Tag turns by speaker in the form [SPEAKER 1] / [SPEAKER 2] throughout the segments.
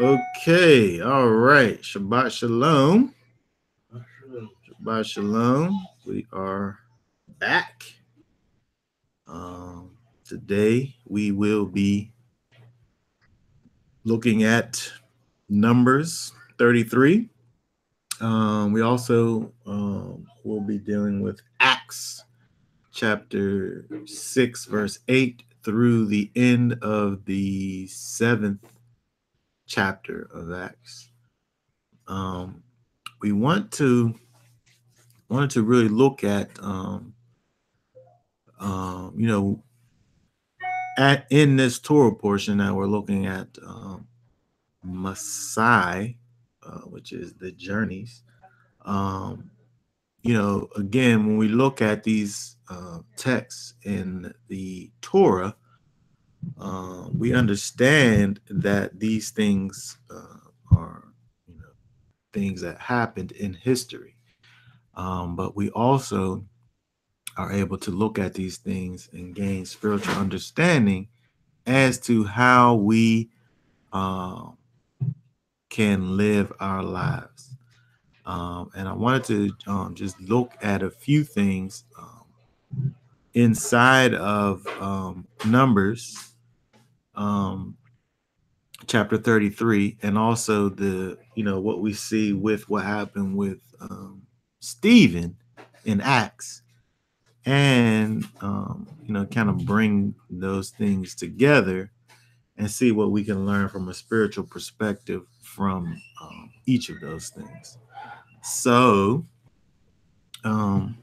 [SPEAKER 1] Okay, all right. Shabbat Shalom. Shabbat Shalom. We are back. Today we will be looking at Numbers 33. We also will be dealing with Acts chapter 6, verse 8 through the end of the 7th chapter of Acts. We wanted to really look at you know, in this Torah portion that we're looking at, Massei, which is the journeys. Again, when we look at these texts in the Torah, we understand that these things are, things that happened in history. But we also are able to look at these things and gain spiritual understanding as to how we can live our lives. And I wanted to just look at a few things inside of Numbers chapter 33, and also what we see with what happened with Stephen in Acts, and kind of bring those things together and see what we can learn from a spiritual perspective from each of those things. So I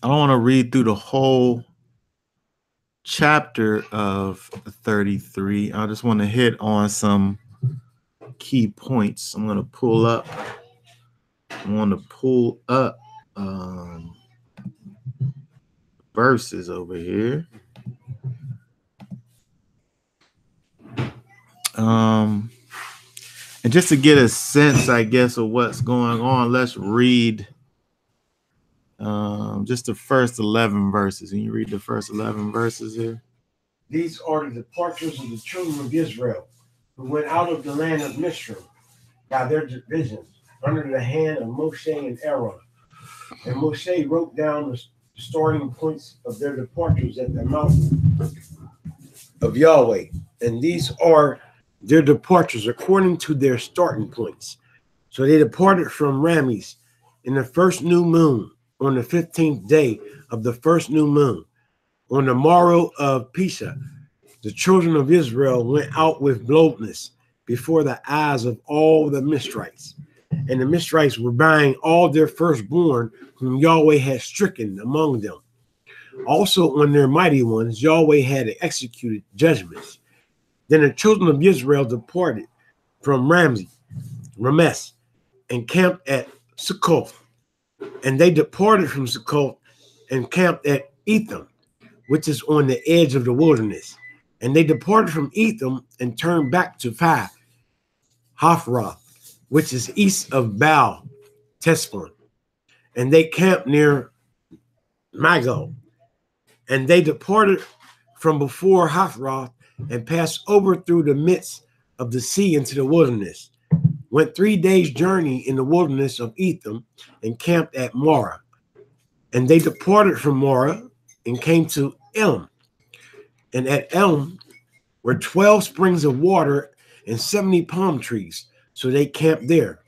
[SPEAKER 1] don't want to read through the whole chapter of 33. I just want to hit on some key points. I want to pull up verses over here. And just to get a sense, I guess, of what's going on, let's read just the first 11 verses. Can you read the first 11 verses here?
[SPEAKER 2] These are the departures of the children of Israel, who went out of the land of Mitzrayim by their divisions, under the hand of Moshe and Aaron. And Moshe wrote down the starting points of their departures at the mountain of Yahweh. And these are their departures according to their starting points. So they departed from Rames in the first new moon, on the 15th day of the first new moon. On the morrow of Pesach, the children of Israel went out with boldness before the eyes of all the Mithrites. And the Mithrites were buying all their firstborn whom Yahweh had stricken among them. Also on their mighty ones, Yahweh had executed judgments. Then the children of Israel departed from Rames, and camped at Succoth. And they departed from Succoth and camped at Etham, which is on the edge of the wilderness. And they departed from Etham and turned back to Pi Hathroth, which is east of Baal Tesphon. And they camped near Magog. And they departed from before Hathroth and passed over through the midst of the sea into the wilderness. Went 3 days' journey in the wilderness of Etham and camped at Marah. And they departed from Marah and came to Elm. And at Elm were 12 springs of water and 70 palm trees. So they camped there.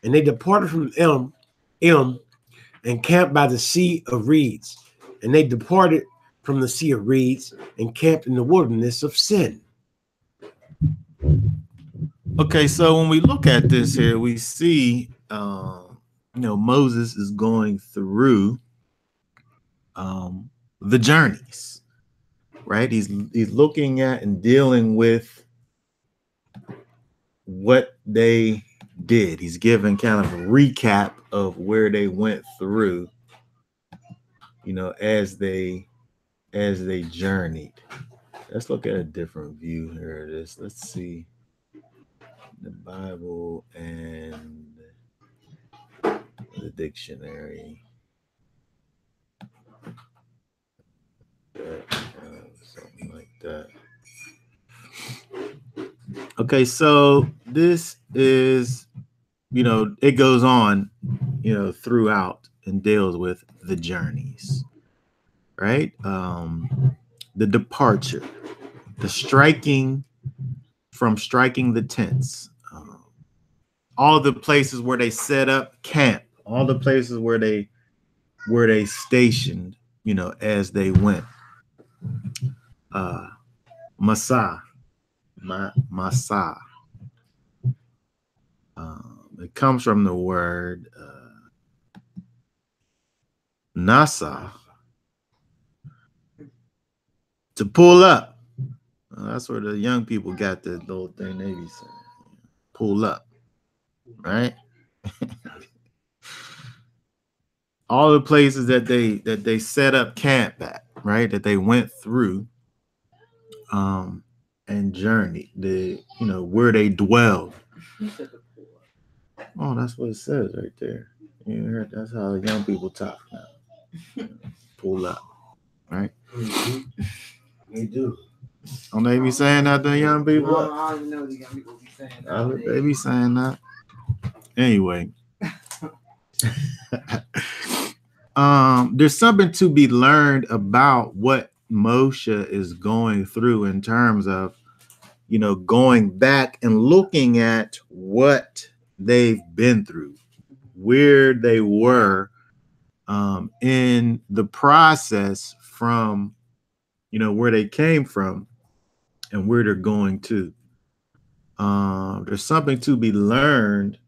[SPEAKER 2] And they departed from Elm, and camped by the Sea of Reeds. And they departed from the Sea of Reeds and camped in the wilderness of Sin.
[SPEAKER 1] Okay, so when we look at this here, we see, Moses is going through the journeys, right? He's looking at and dealing with what they did. He's giving kind of a recap of where they went through, as they journeyed. Let's look at a different view here. Let's see the Bible and the dictionary. Something like that. Okay, so this is, it goes on, throughout and deals with the journeys, right? The departure, the striking the tents, all the places where they set up camp, all the places where they stationed, as they went. Massei, Massei. It comes from the word nasa, to pull up. That's where the young people got the little thing they be saying, pull up, right? All the places that they set up camp at, right? That they went through, and journeyed, where they dwelled. Oh, that's what it says right there. You heard, that's how the young people talk now. Pull up, right?
[SPEAKER 2] Mm-hmm. They do.
[SPEAKER 1] Don't they be saying that to young people?
[SPEAKER 3] I don't know the young people be saying that.
[SPEAKER 1] They be saying that. Anyway. There's something to be learned about what Moshe is going through in terms of, going back and looking at what they've been through, where they were in the process from, where they came from and where they're going to. There's something to be learned,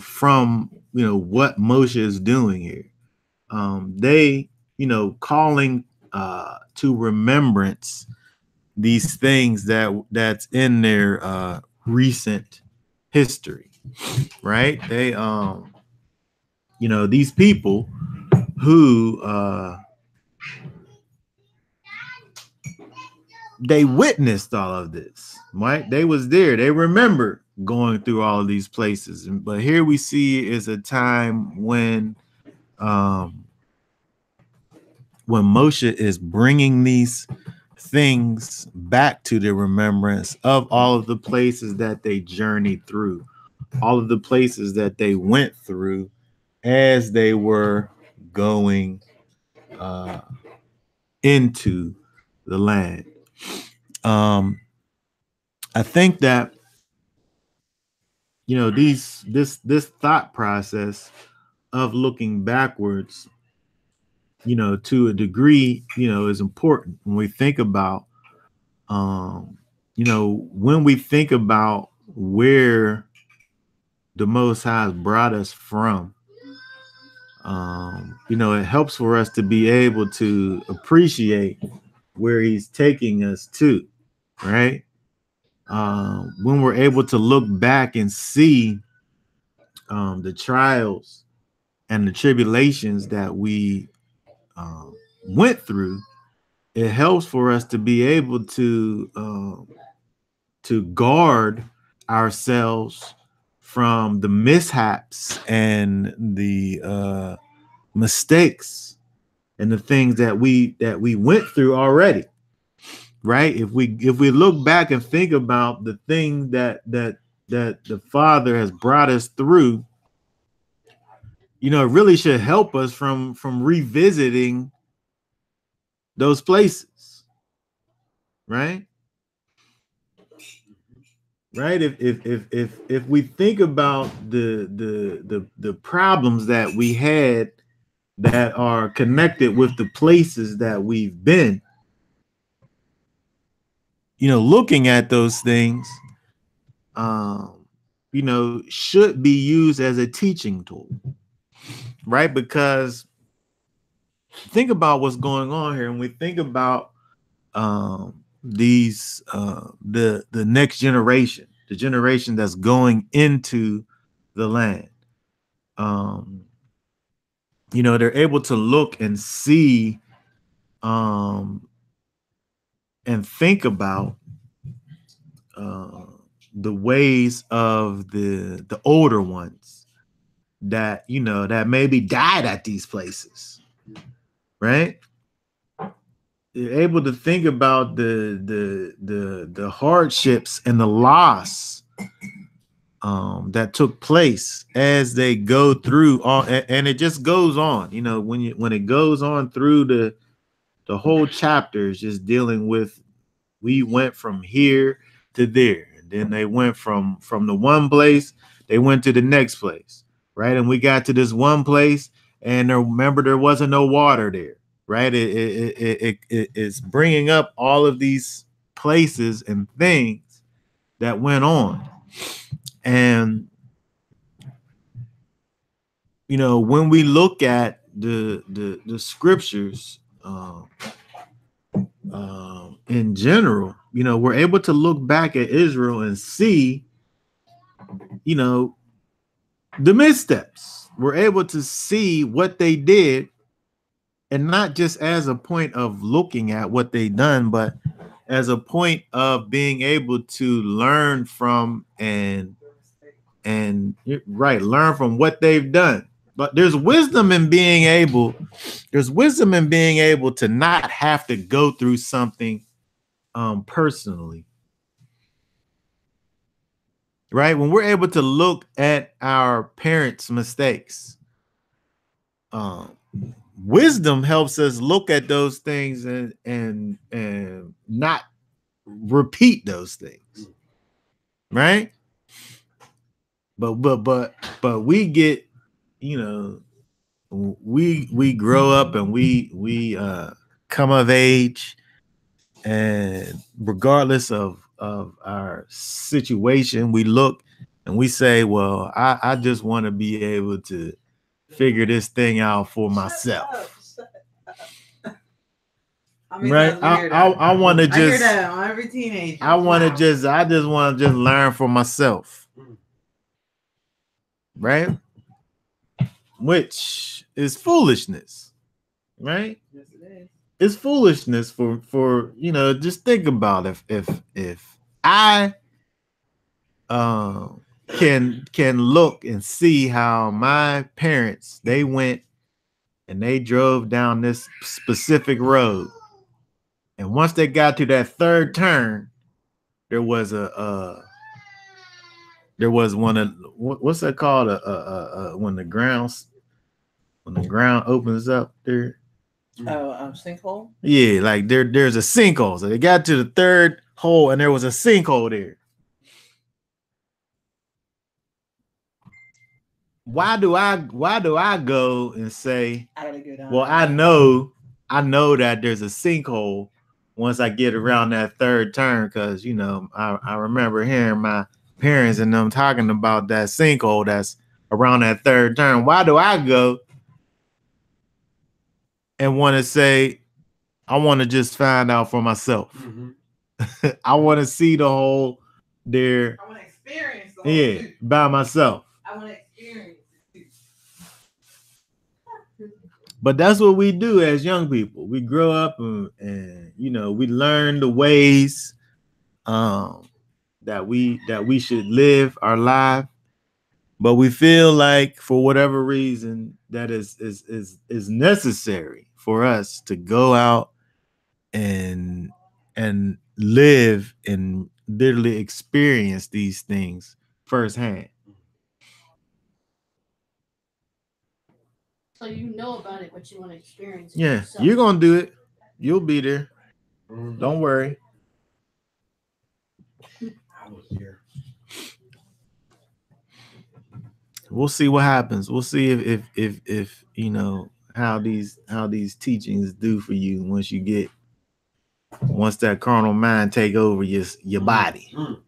[SPEAKER 1] from, what Moshe is doing here. They, calling to remembrance these things that's in their recent history, right? They, these people who they witnessed all of this, right? They was there. They remember going through all of these places. But here we see is a time when Moshe is bringing these things back to the remembrance of all of the places that they journeyed through, all of the places that they went through as they were going into the land. I think that this thought process of looking backwards, to a degree, is important when we think about, when we think about where the Most High has brought us from. It helps for us to be able to appreciate where He's taking us to, right? When we're able to look back and see the trials and the tribulations that we went through, it helps for us to be able to guard ourselves from the mishaps and the mistakes and the things that we went through already, right? If we look back and think about the thing that the Father has brought us through, it really should help us from revisiting those places, right? Right. If we think about the problems that we had that are connected with the places that we've been, looking at those things, should be used as a teaching tool, right? Because think about what's going on here, and we think about these the next generation, the generation that's going into the land. They're able to look and see and think about the ways of the older ones that that maybe died at these places, right? able to think about the hardships and the loss that took place as they go through all, and it just goes on. You know, when it goes on through the whole chapter is just dealing with, we went from here to there, and then they went from the one place, they went to the next place, right? And we got to this one place, and remember, there wasn't no water there, right? It's bringing up all of these places and things that went on. And you know, when we look at the scriptures in general, you know, we're able to look back at Israel and see, you know, the missteps. We're able to see what they did, and not just as a point of looking at what they done, but as a point of being able to learn from and learn from what they've done. But there's wisdom in being able to not have to go through something personally. Right? When we're able to look at our parents' mistakes, wisdom helps us look at those things and not repeat those things. Right? But we get, you know, we grow up and we come of age, and regardless of our situation, we look and we say, well, I just want to be able to figure this thing out for myself. Right? I want to just, I hear that on every teenager. I just want to just learn for myself. Right? Which is foolishness. Right? Yes, it is. It's foolishness for you know, just think about if I can look and see how my parents, they went and they drove down this specific road, and once they got to that third turn, there was one of, what's that called, when the ground opens up there.
[SPEAKER 3] Sinkhole?
[SPEAKER 1] Yeah, like there's a sinkhole. So they got to the third hole and there was a sinkhole there. Why do I go and say, well, I know that there's a sinkhole once I get around that third turn, because you know, I remember hearing my parents and them talking about that sinkhole that's around that third turn. Why do I go and want to say, I want to just find out for myself? Mm-hmm. I want to see the whole there. I want to experience the whole thing by myself. I want to experience it too. But that's what we do as young people. We grow up and you know, we learn the ways that we should live our life. But we feel like, for whatever reason, that is necessary for us to go out and live and literally experience these things firsthand.
[SPEAKER 4] So you know about it, but you want to experience it.
[SPEAKER 1] Yeah,
[SPEAKER 4] yourself.
[SPEAKER 1] you're gonna do it. You'll be there. Mm-hmm. Don't worry. I was here. We'll see what happens. We'll see if you know how these teachings do for you once that carnal mind take over your body. You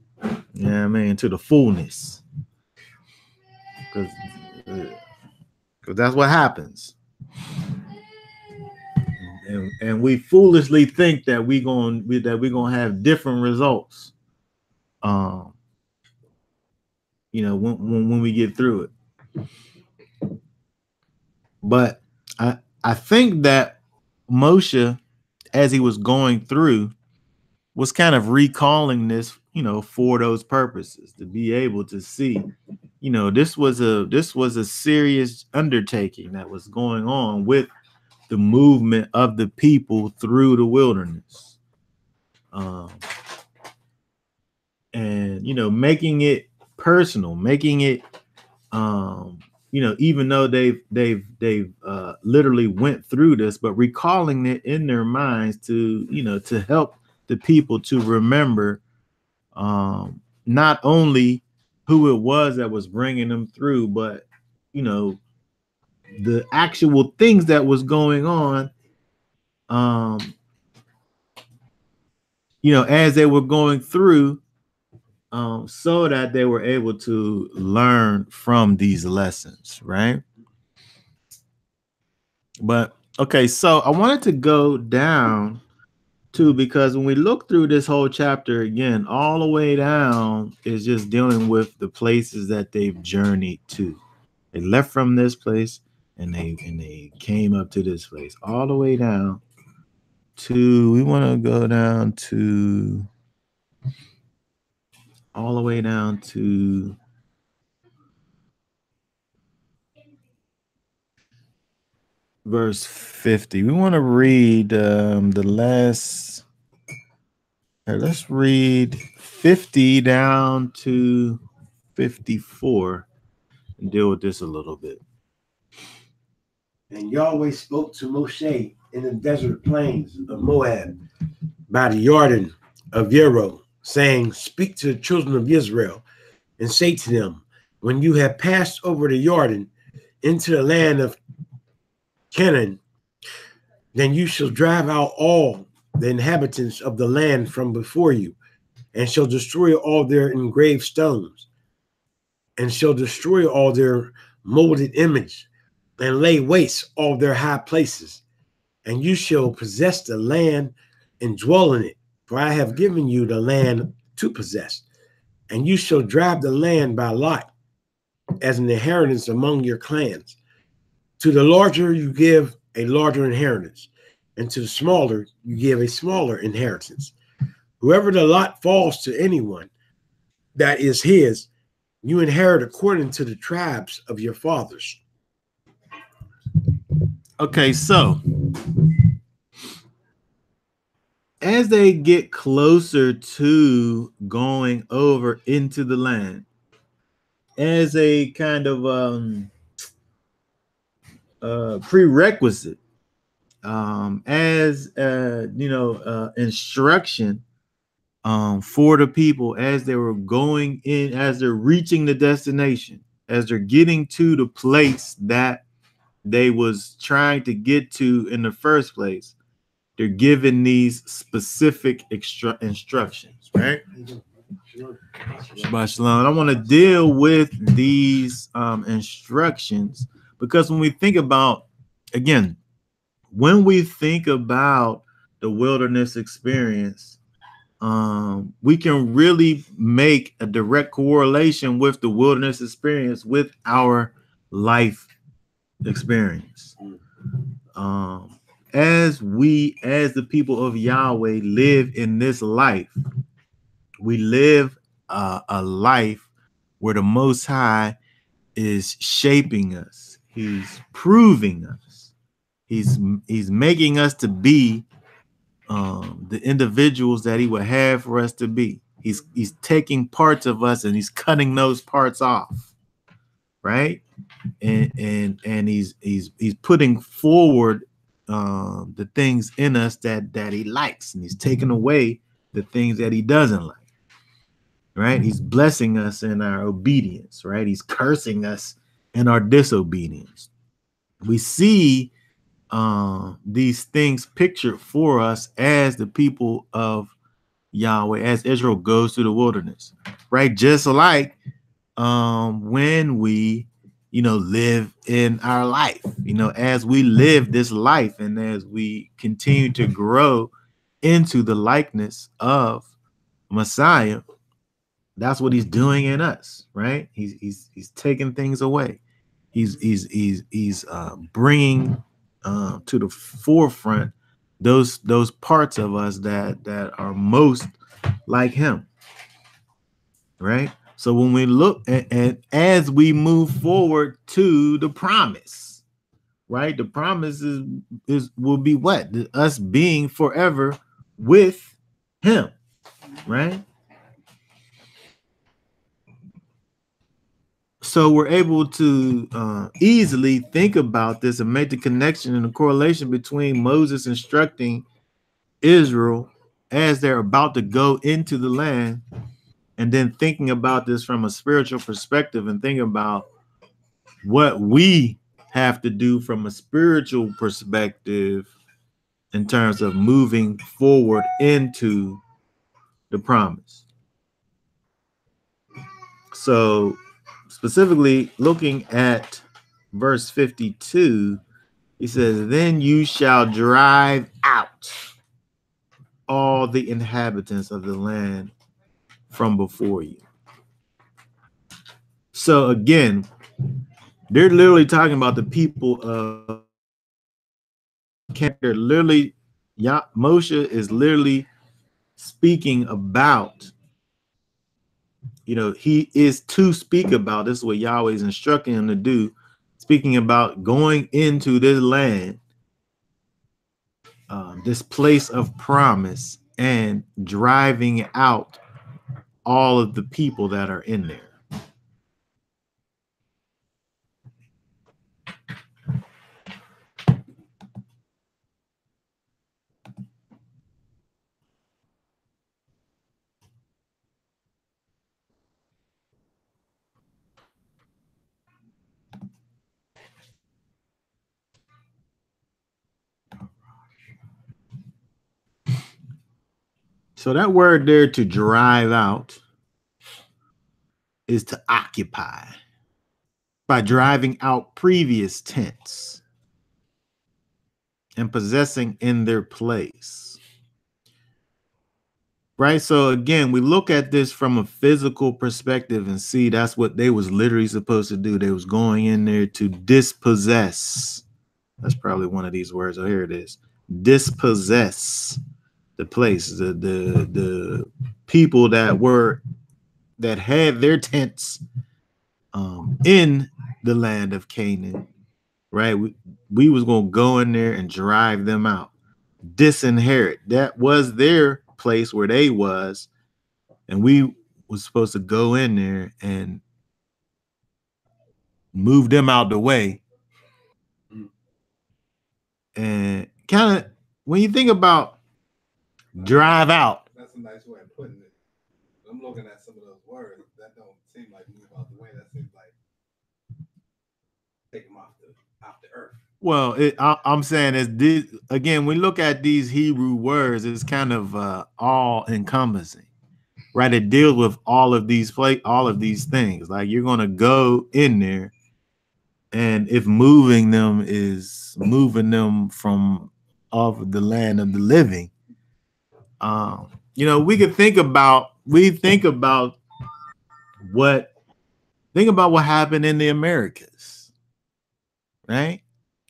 [SPEAKER 1] know what I mean? To the fullness. Because that's what happens. And we foolishly think that we're gonna have different results. You know, when we get through it. But I think that Moshe, as he was going through, was kind of recalling this, you know, for those purposes, to be able to see, you know, this was a serious undertaking that was going on with the movement of the people through the wilderness. And making it personal, making it even though they've literally went through this, but recalling it in their minds to help the people to remember not only who it was that was bringing them through, but the actual things that was going on as they were going through, so that they were able to learn from these lessons, right? But okay, so I wanted to go down to, because when we look through this whole chapter again, all the way down is just dealing with the places that they've journeyed to. They left from this place and they came up to this place, all the way down to, we want to go down to all the way down to verse 50. We want to read the last. Let's read 50 down to 54 and deal with this a little bit.
[SPEAKER 2] And Yahweh spoke to Moshe in the desert plains of Moab by the Jordan of Yero, saying, "Speak to the children of Israel and say to them, when you have passed over the Jordan into the land of Canaan, then you shall drive out all the inhabitants of the land from before you, and shall destroy all their engraved stones, and shall destroy all their molded image, and lay waste all their high places. And you shall possess the land and dwell in it, for I have given you the land to possess. And you shall drive the land by lot, as an inheritance among your clans. To the larger you give a larger inheritance, and to the smaller you give a smaller inheritance. Whoever the lot falls to anyone that is his, you inherit according to the tribes of your fathers."
[SPEAKER 1] Okay, so as they get closer to going over into the land, as a kind of prerequisite, as instruction for the people as they were going in, as they're reaching the destination, as they're getting to the place that they was trying to get to in the first place, they're given these specific instructions, right? Shabbat shalom. I want to deal with these instructions because when we think about, again, when we think about the wilderness experience, we can really make a direct correlation with the wilderness experience with our life experience. As the people of Yahweh live in this life, we live a life where the Most High is shaping us. He's proving us. He's making us to be the individuals that he would have for us to be. He's taking parts of us and he's cutting those parts off, right? And he's putting forward the things in us that he likes, and he's taking away the things that he doesn't like, right? He's blessing us in our obedience, right? He's cursing us in our disobedience. We see these things pictured for us as the people of Yahweh, as Israel goes through the wilderness, right? Just like when we live in our life, as we live this life and as we continue to grow into the likeness of Messiah, that's what he's doing in us, right? He's taking things away. He's bringing to the forefront those parts of us that are most like him, right? So when we look and as we move forward to the promise, right? The promise is will be what? Us being forever with him, right? So we're able to easily think about this and make the connection and the correlation between Moses instructing Israel as they're about to go into the land, and then thinking about this from a spiritual perspective and thinking about what we have to do from a spiritual perspective in terms of moving forward into the promise. So, specifically looking at verse 52, he says, "Then you shall drive out all the inhabitants of the land from before you." So, again, they're literally talking about the people of Canaan. They're literally, Moshe is literally speaking about, he is to speak about, this is what Yahweh is instructing him to do, speaking about going into this land, this place of promise, and driving out all of the people that are in there. So that word there, to drive out, is to occupy by driving out previous tents and possessing in their place. Right? So again, we look at this from a physical perspective and see that's what they was literally supposed to do. They was going in there to dispossess. That's probably one of these words. Oh, here it is. Dispossess the place, the people that had their tents in the land of Canaan, right? We was gonna go in there and drive them out, disinherit. That was their place where they was, and we was supposed to go in there and move them out the way. And kind of, when you think about drive out,
[SPEAKER 5] that's a nice way of putting it. I'm looking at some of those words that don't seem like move out the way. That seems like take them off the earth.
[SPEAKER 1] Well, I'm saying is this, again, we look at these Hebrew words, it's kind of all encompassing, right? It deals with all of these things. Like, you're gonna go in there, and if moving them is moving them from off of the land of the living, we could think about what happened in the Americas, right?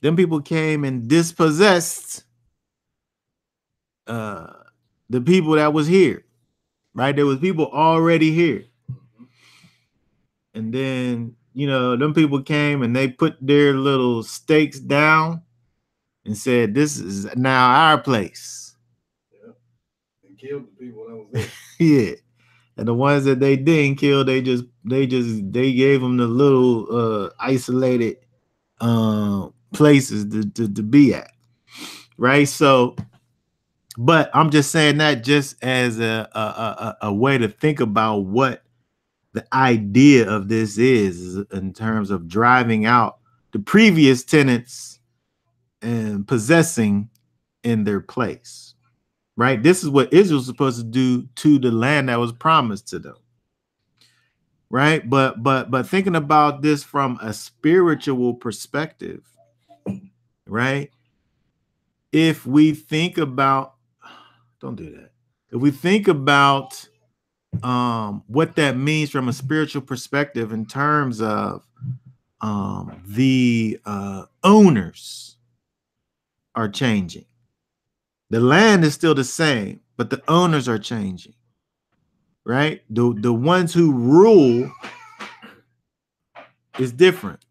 [SPEAKER 1] Them people came and dispossessed the people that was here, right? There was people already here. And then, them people came and they put their little stakes down and said, this is now our place.
[SPEAKER 5] Yeah. And killed the people that was there.
[SPEAKER 1] Yeah. And the ones that they didn't kill, they gave them the little isolated places to be at, right? So, but I'm just saying that just as a way to think about what the idea of this is in terms of driving out the previous tenants and possessing in their place, right? This is what Israel's supposed to do to the land that was promised to them, right? But thinking about this from a spiritual perspective, right? If we think about, don't do that. If we think about what that means from a spiritual perspective in terms of the owners are changing. The land is still the same, but the owners are changing, right? The ones who rule is different.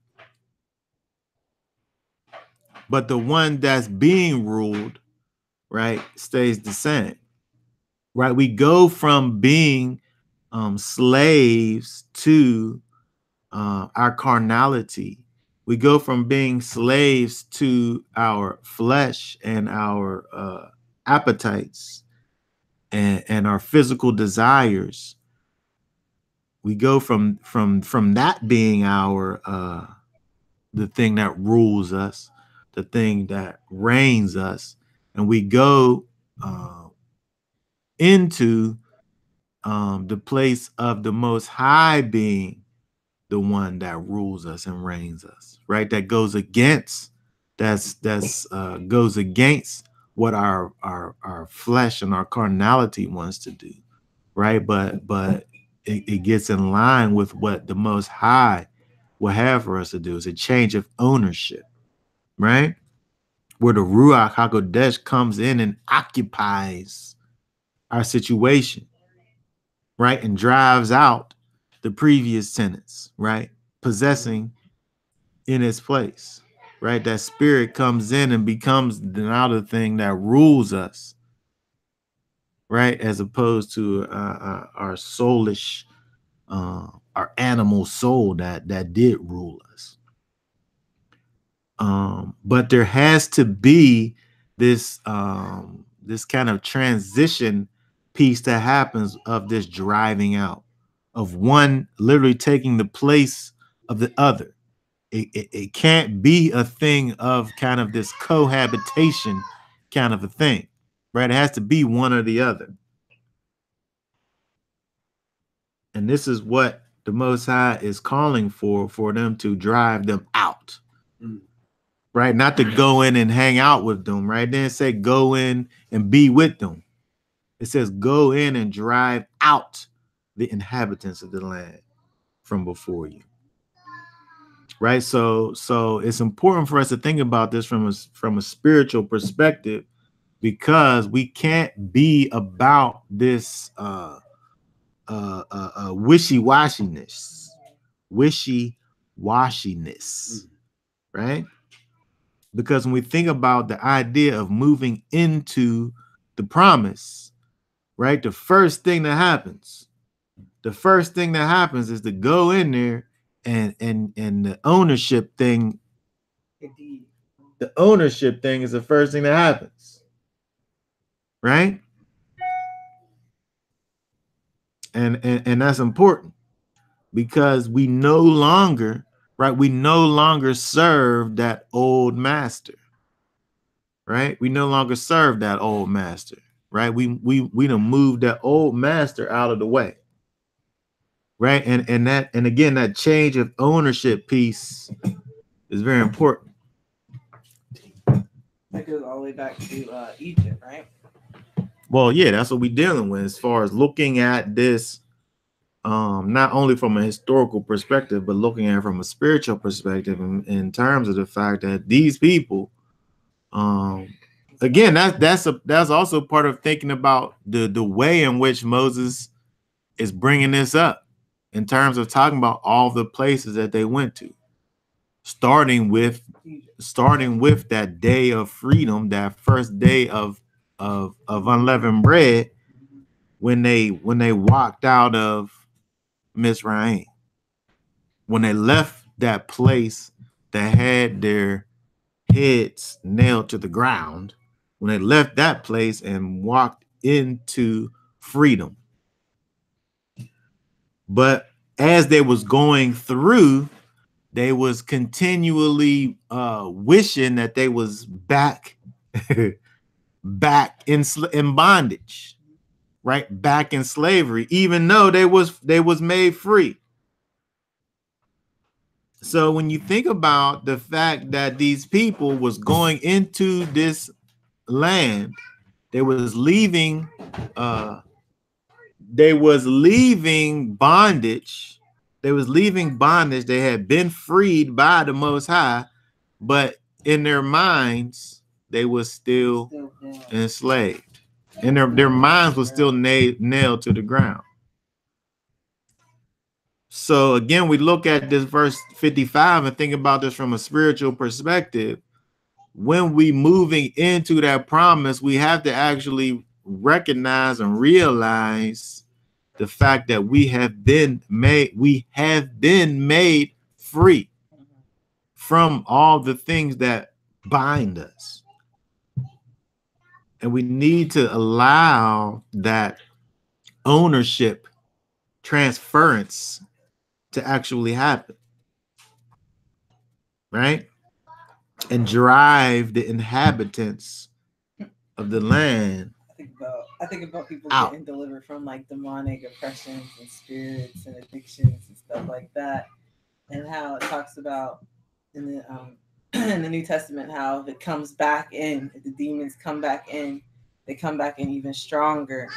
[SPEAKER 1] but the one that's being ruled, right, stays the same. Right? We go from being slaves to our carnality. We go from being slaves to our flesh and our appetites and our physical desires. We go from that being our the thing that rules us, the thing that reigns us, and we go into the place of the Most High being the one that rules us and reigns us, right? That goes against goes against what our flesh and our carnality wants to do, right? But it gets in line with what the Most High will have for us to do. It's a change of ownership, right? Where the Ruach HaKodesh comes in and occupies our situation, right? And drives out the previous tenants, right? Possessing in its place, right? That spirit comes in and becomes now the thing that rules us, right? As opposed to our soulish, our animal soul that did rule us. But there has to be this this kind of transition piece that happens of this driving out of one literally taking the place of the other. It can't be a thing of kind of this cohabitation kind of a thing, right? It has to be one or the other. And this is what the Most High is calling for them to drive them out, right? Not to go in and hang out with them, right? Then say go in and be with them. It says go in and drive out the inhabitants of the land from before you. Right. So it's important for us to think about this from a spiritual perspective, because we can't be about this wishy-washiness, right? Because when we think about the idea of moving into the promise, right? The first thing that happens is to go in there and the ownership thing. The ownership thing is the first thing that happens, right? And that's important, because we no longer, right? We no longer serve that old master, right? We no longer serve that old master, right? We done moved that old master out of the way, right? And again, that change of ownership piece is very important.
[SPEAKER 3] That goes all the way back to Egypt, right?
[SPEAKER 1] Well, yeah, that's what we're dealing with as far as looking at this, not only from a historical perspective, but looking at it from a spiritual perspective in terms of the fact that these people, again, that's also part of thinking about the way in which Moses is bringing this up in terms of talking about all the places that they went to, starting with that day of freedom, that first day of unleavened bread, when they walked out of Mizraim, when they left that place that had their heads nailed to the ground, when they left that place and walked into freedom. But as they was going through, they was continually wishing that they was back back in bondage, right? Back in slavery, even though they was made free. So when you think about the fact that these people was going into this land, they was leaving bondage. They was leaving bondage. They had been freed by the Most High, but in their minds, they was still enslaved. And their minds was still nailed to the ground. So again, we look at this verse 55 and think about this from a spiritual perspective. when we moving into that promise, we have to actually recognize and realize the fact that we have been made free from all the things that bind us. And we need to allow that ownership transference to actually happen, right? And drive the inhabitants of the land
[SPEAKER 3] I think about people
[SPEAKER 1] out.
[SPEAKER 3] getting delivered from like demonic oppressions and spirits and addictions and stuff like that, and how it talks about in the in the New Testament how if it comes back in, if the demons come back in, they come back in even stronger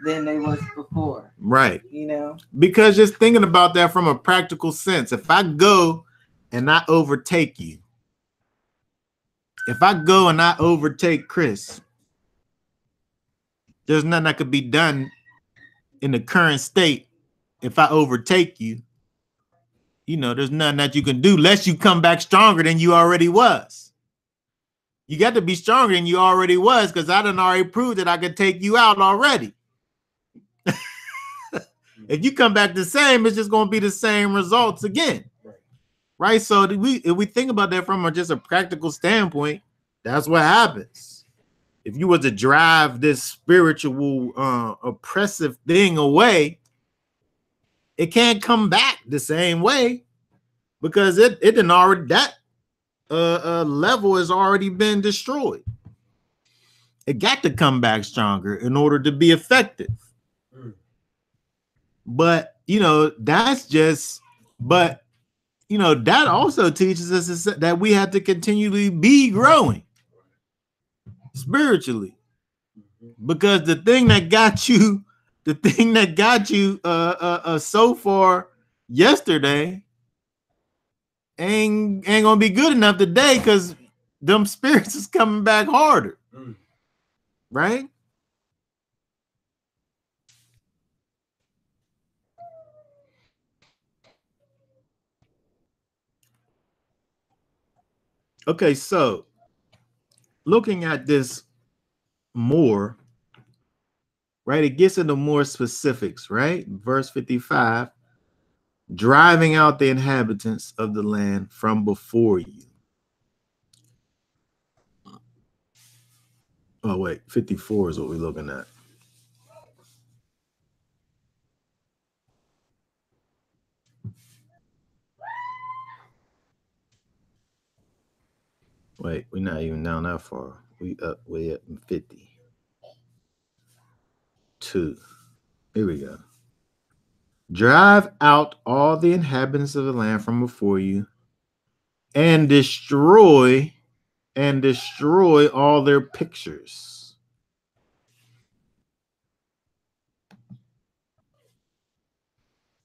[SPEAKER 3] than they was before.
[SPEAKER 1] Right.
[SPEAKER 3] You know?
[SPEAKER 1] Because just thinking about that from a practical sense, if I go and I overtake you, if I go and I overtake Chris, there's nothing that could be done in the current state. If I overtake you, you know, there's nothing that you can do unless you come back stronger than you already was. You got to be stronger than you already was, because I done already proved that I could take you out already. If you come back the same, it's just going to be the same results again. Right? So if we think about that from just a practical standpoint, that's what happens. If you were to drive this spiritual oppressive thing away, it can't come back the same way, because it didn't already, that level has already been destroyed. It got to come back stronger in order to be effective. But you know, but you know, that also teaches us that we have to continually be growing spiritually, because the thing that got you so far yesterday ain't gonna be good enough today, because them spirits is coming back harder. Right? Okay, so looking at this more, right, it gets into more specifics, right? Verse 55, driving out the inhabitants of the land from before you. Oh, wait, 54 is what we're looking at. Wait, we're not even down that far. We up way up in 52. Here we go. Drive out all the inhabitants of the land from before you, and destroy all their pictures.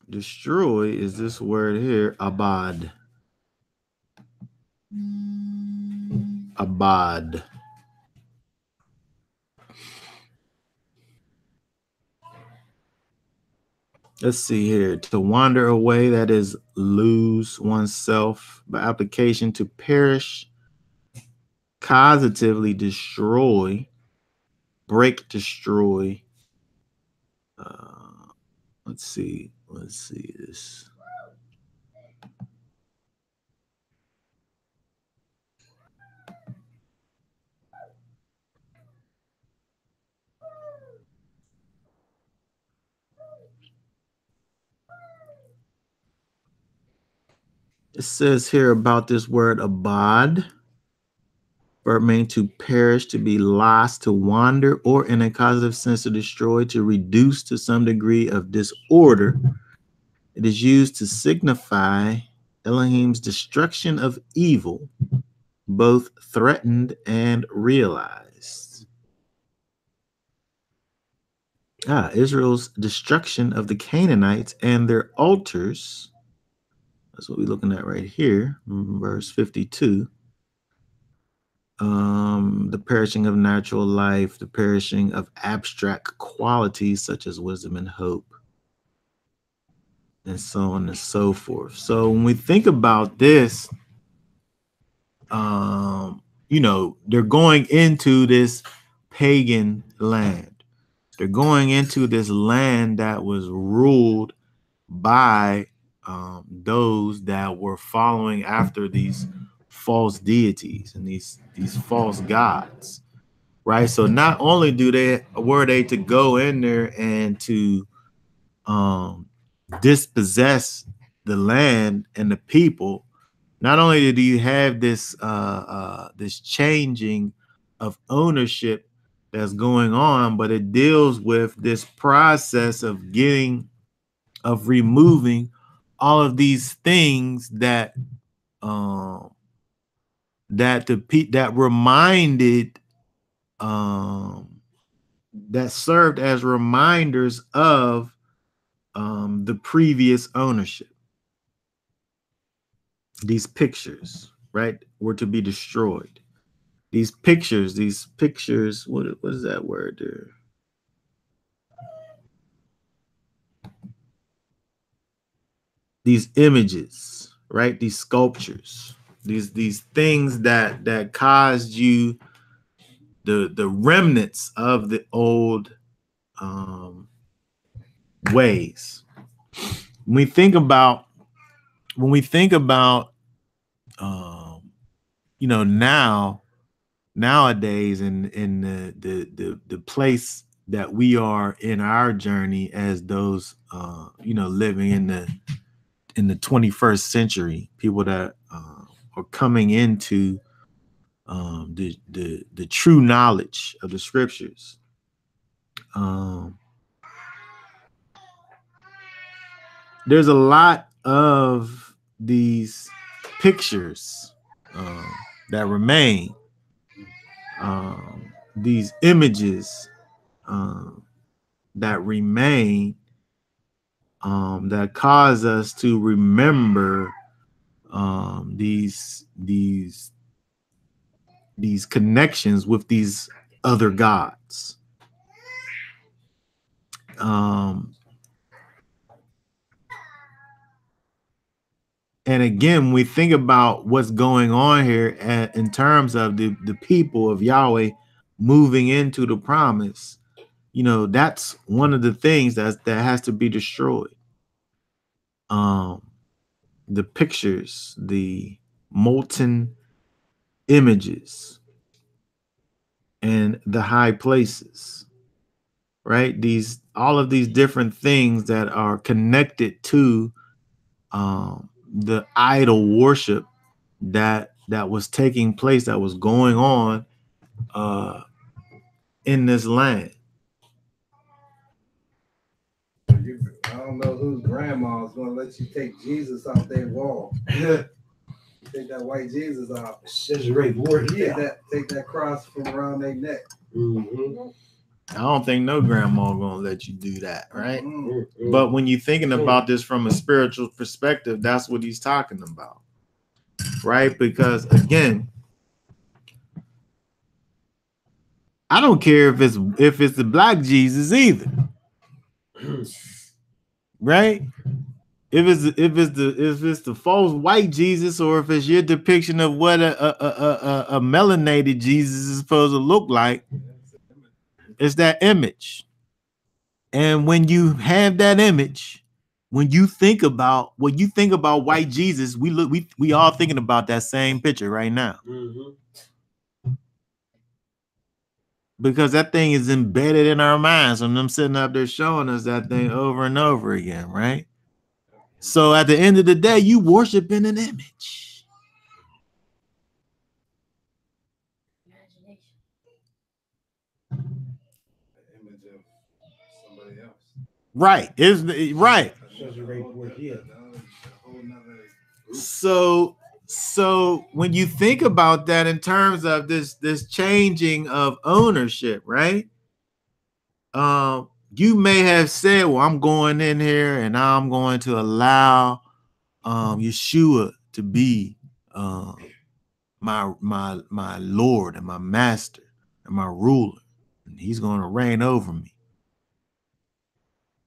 [SPEAKER 1] Destroy is this word here, abad. Abad. Let's see here. To wander away, that is lose oneself. By application, to perish, causatively destroy, break, destroy. Let's see this. It says here about this word abad, verb meaning to perish, to be lost, to wander, or in a causative sense to destroy, to reduce to some degree of disorder. It is used to signify Elohim's destruction of evil, both threatened and realized. Israel's destruction of the Canaanites and their altars. That's what we're looking at right here, verse 52. The perishing of natural life, the perishing of abstract qualities such as wisdom and hope, and so on and so forth. So when we think about this, you know, they're going into this pagan land. They're going into this land that was ruled by those that were following after these false deities and these false gods, right? So not only were they to go in there and to dispossess the land and the people, not only did you have this this changing of ownership that's going on, but it deals with this process of removing all of these things that that reminded that served as reminders of the previous ownership. These pictures, right, were to be destroyed. These pictures, what is that word there? These images, right? These sculptures, these things that caused you the remnants of the old ways. When we think about you know, nowadays in the place that we are in our journey as those you know, living in the 21st century, people that are coming into the true knowledge of the scriptures. There's a lot of these pictures that remain, these images that remain, that cause us to remember these connections with these other gods. And again, we think about what's going on here in terms of the people of Yahweh moving into the promise. You know, that's one of the things that has to be destroyed. The pictures, the molten images, and the high places, right? All of these different things that are connected to the idol worship that was taking place, that was going on in this land.
[SPEAKER 5] I don't know whose grandma's gonna let you take Jesus off their wall. Take that white Jesus off. Take that cross from around their neck.
[SPEAKER 2] Mm-hmm.
[SPEAKER 1] I don't think no grandma gonna let you do that, right?
[SPEAKER 2] Mm-hmm.
[SPEAKER 1] But when you're thinking about this from a spiritual perspective, that's what he's talking about, right? Because again, I don't care if it's the black Jesus either, right? If it's the false white Jesus, or if it's your depiction of what a melanated Jesus is supposed to look like, it's that image. And when you have that image, when you think about white Jesus, we all thinking about that same picture right now.
[SPEAKER 2] Mm-hmm.
[SPEAKER 1] Because that thing is embedded in our minds, and them sitting up there showing us that thing over and over again, right? So at the end of the day, you worshiping an image.
[SPEAKER 4] Imagination.
[SPEAKER 5] The image of somebody else.
[SPEAKER 1] Right. Is right. So when you think about that in terms of this changing of ownership, right? You may have said, well, I'm going in here and I'm going to allow Yeshua to be my Lord and my master and my ruler, and he's going to reign over me.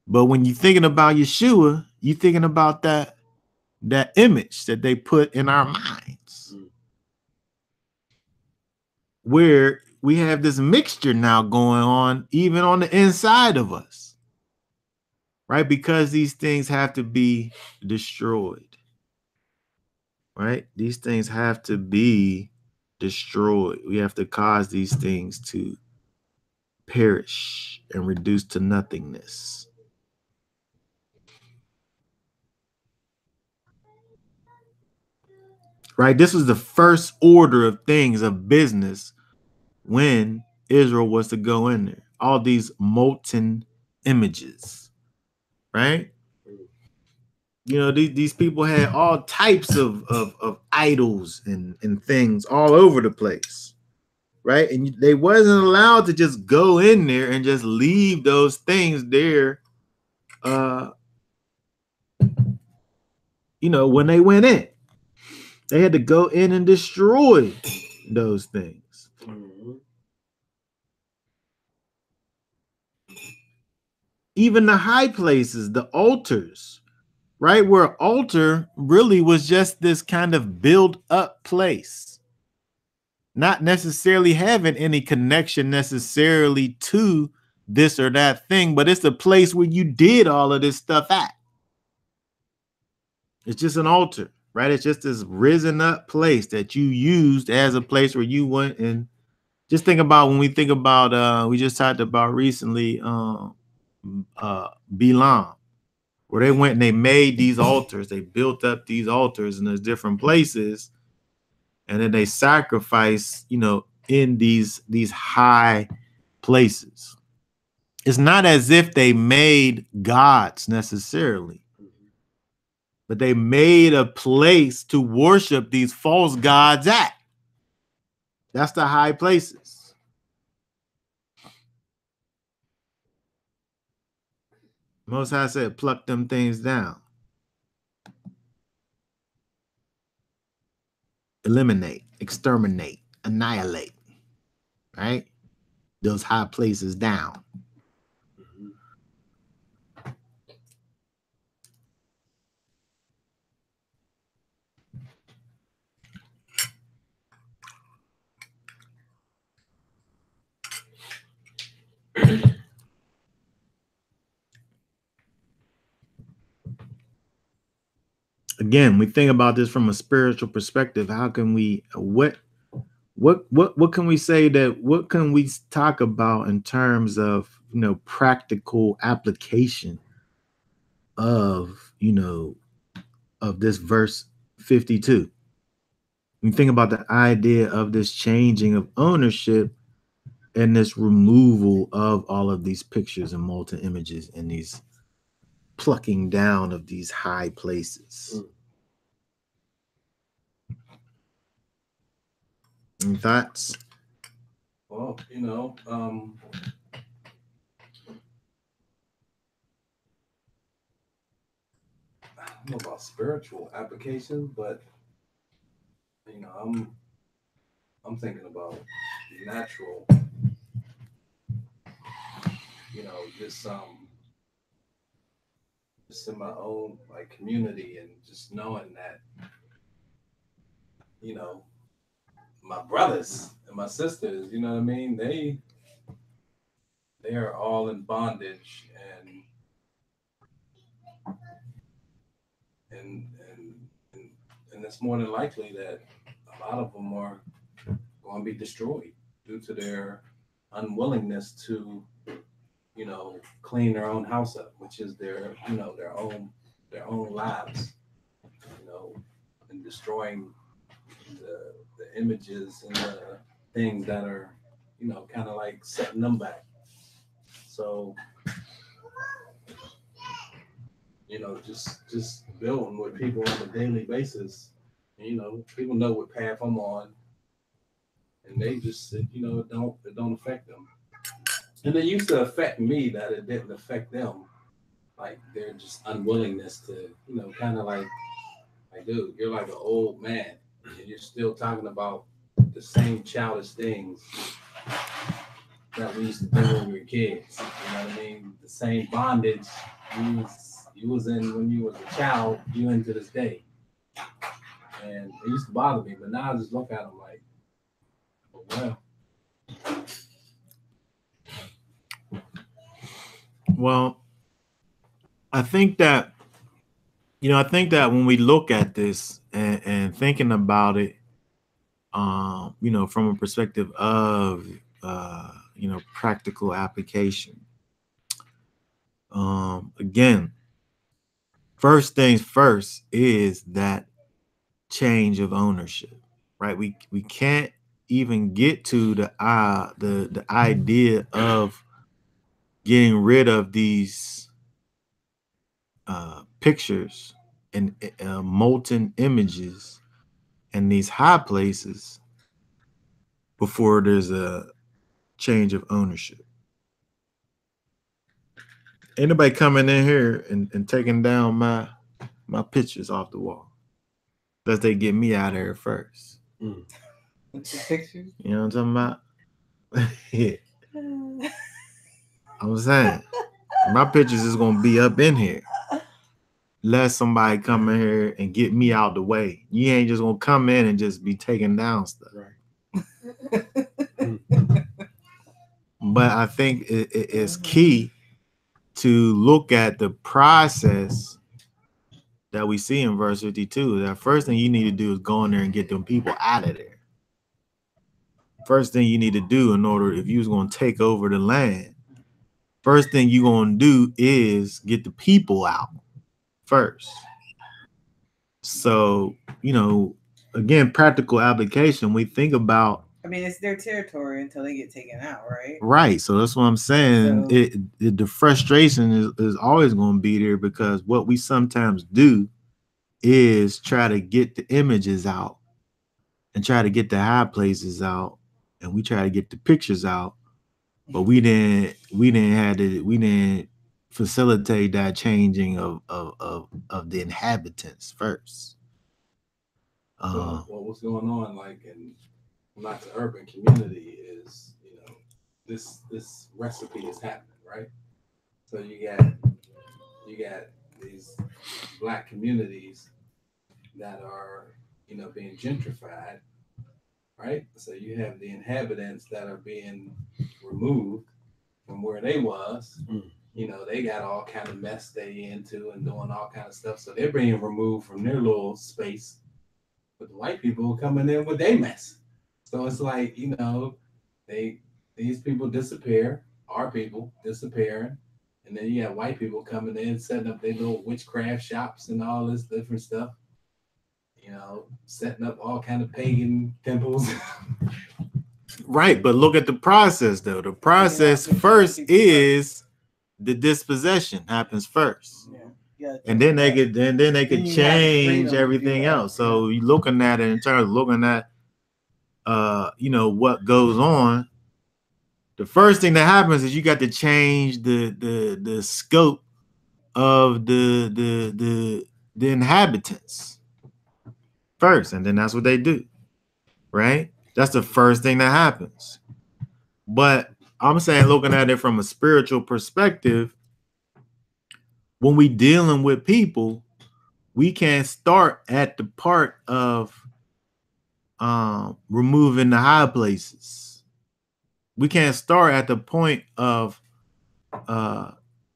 [SPEAKER 1] But when you're thinking about Yeshua, you're thinking about that image that they put in our minds. where we have this mixture now going on, even on the inside of us, right? Because these things have to be destroyed, right? These things have to be destroyed. We have to cause these things to perish and reduce to nothingness. Right? This was the first order of things of business when Israel was to go in there. All these molten images, right? You know, these people had all types of idols and things all over the place, right? And they wasn't allowed to just go in there and just leave those things there, you know, when they went in. They had to go in and destroy those things. Even the high places, the altars, right? Where altar really was just this kind of built up place, not necessarily having any connection necessarily to this or that thing, but it's the place where you did all of this stuff at. It's just an altar, right? It's just this risen up place that you used as a place where you went and just think about when we think about, we just talked about recently, Bilam, where they went and they made these altars. They built up these altars in those different places, and then they sacrifice, you know, in these high places. It's not as if they made gods necessarily, but they made a place to worship these false gods at. That's the high places. Most High said, pluck them things down. Eliminate, exterminate, annihilate, right? Those high places down. Again, we think about this from a spiritual perspective. How can we what can we say, that what can we talk about in terms of, you know, practical application of, you know, of this verse 52? We think about the idea of this changing of ownership and this removal of all of these pictures and molten images and these plucking down of these high places. Any thoughts?
[SPEAKER 5] Well, you know, I don't know about spiritual applications, but you know, I'm thinking about natural. You know, just in my own like community, and just knowing that, you know, my brothers and my sisters, you know what I mean, they are all in bondage, and it's more than likely that a lot of them are going to be destroyed due to their unwillingness to, you know, clean their own house up, which is their, you know, their own lives, you know, and destroying the images and the things that are, you know, kind of like setting them back. So, you know, just building with people on a daily basis. You know, people know what path I'm on, and they just said, you know, it don't affect them. And it used to affect me that it didn't affect them. Like their just unwillingness to, you know, kind of like, dude, you're like an old man, and you're still talking about the same childish things that we used to do when we were kids. You know what I mean? The same bondage you was in when you was a child, you into this day. And it used to bother me, but now I just look at them like, well,
[SPEAKER 1] Well, I think that when we look at this and thinking about it, from a perspective of practical application. Again, first things first is that change of ownership, right? We can't even get to the idea of getting rid of these pictures and molten images and these high places before there's a change of ownership. Anybody coming in here and taking down my pictures off the wall? Unless they get me out of here first.
[SPEAKER 3] The pictures?
[SPEAKER 1] You know what I'm talking about? Yeah. I'm saying my pictures is gonna be up in here. Let somebody come in here and get me out the way. You ain't just gonna come in and just be taking down stuff.
[SPEAKER 2] Right.
[SPEAKER 1] But I think it's key to look at the process that we see in verse 52. The first thing you need to do is go in there and get them people out of there. First thing you need to do in order, if you was going to take over the land, first thing you're going to do is get the people out first. So, again, practical application, we think about.
[SPEAKER 3] I mean, it's their territory until they get taken out, right?
[SPEAKER 1] Right. So that's what I'm saying.
[SPEAKER 3] So,
[SPEAKER 1] the frustration is always going to be there, because what we sometimes do is try to get the images out and try to get the high places out, and we try to get the pictures out, but we didn't facilitate that changing of the inhabitants first.
[SPEAKER 5] So what's going on, like in lots of urban community, is this recipe is happening, right? So you got these black communities that are being gentrified, right? So you have the inhabitants that are being removed from where they was. They got all kind of mess they into and doing all kind of stuff. So they're being removed from their little space. But the white people coming in with their mess. So it's like, these people disappear, our people disappearing, and then you have white people coming in, setting up their little witchcraft shops and all this different stuff. Setting up all kind of pagan temples.
[SPEAKER 1] Right, but look at the process though. The process first is the dispossession happens first.
[SPEAKER 3] Yeah,
[SPEAKER 1] and then they could change everything else. So you're looking at it in terms of looking at what goes on. The first thing that happens is you got to change the scope of the inhabitants first, and then that's what they do, right? That's the first thing that happens. But I'm saying, looking at it from a spiritual perspective, when we dealing with people, we can't start at the part of removing the high places. We can't start at the point of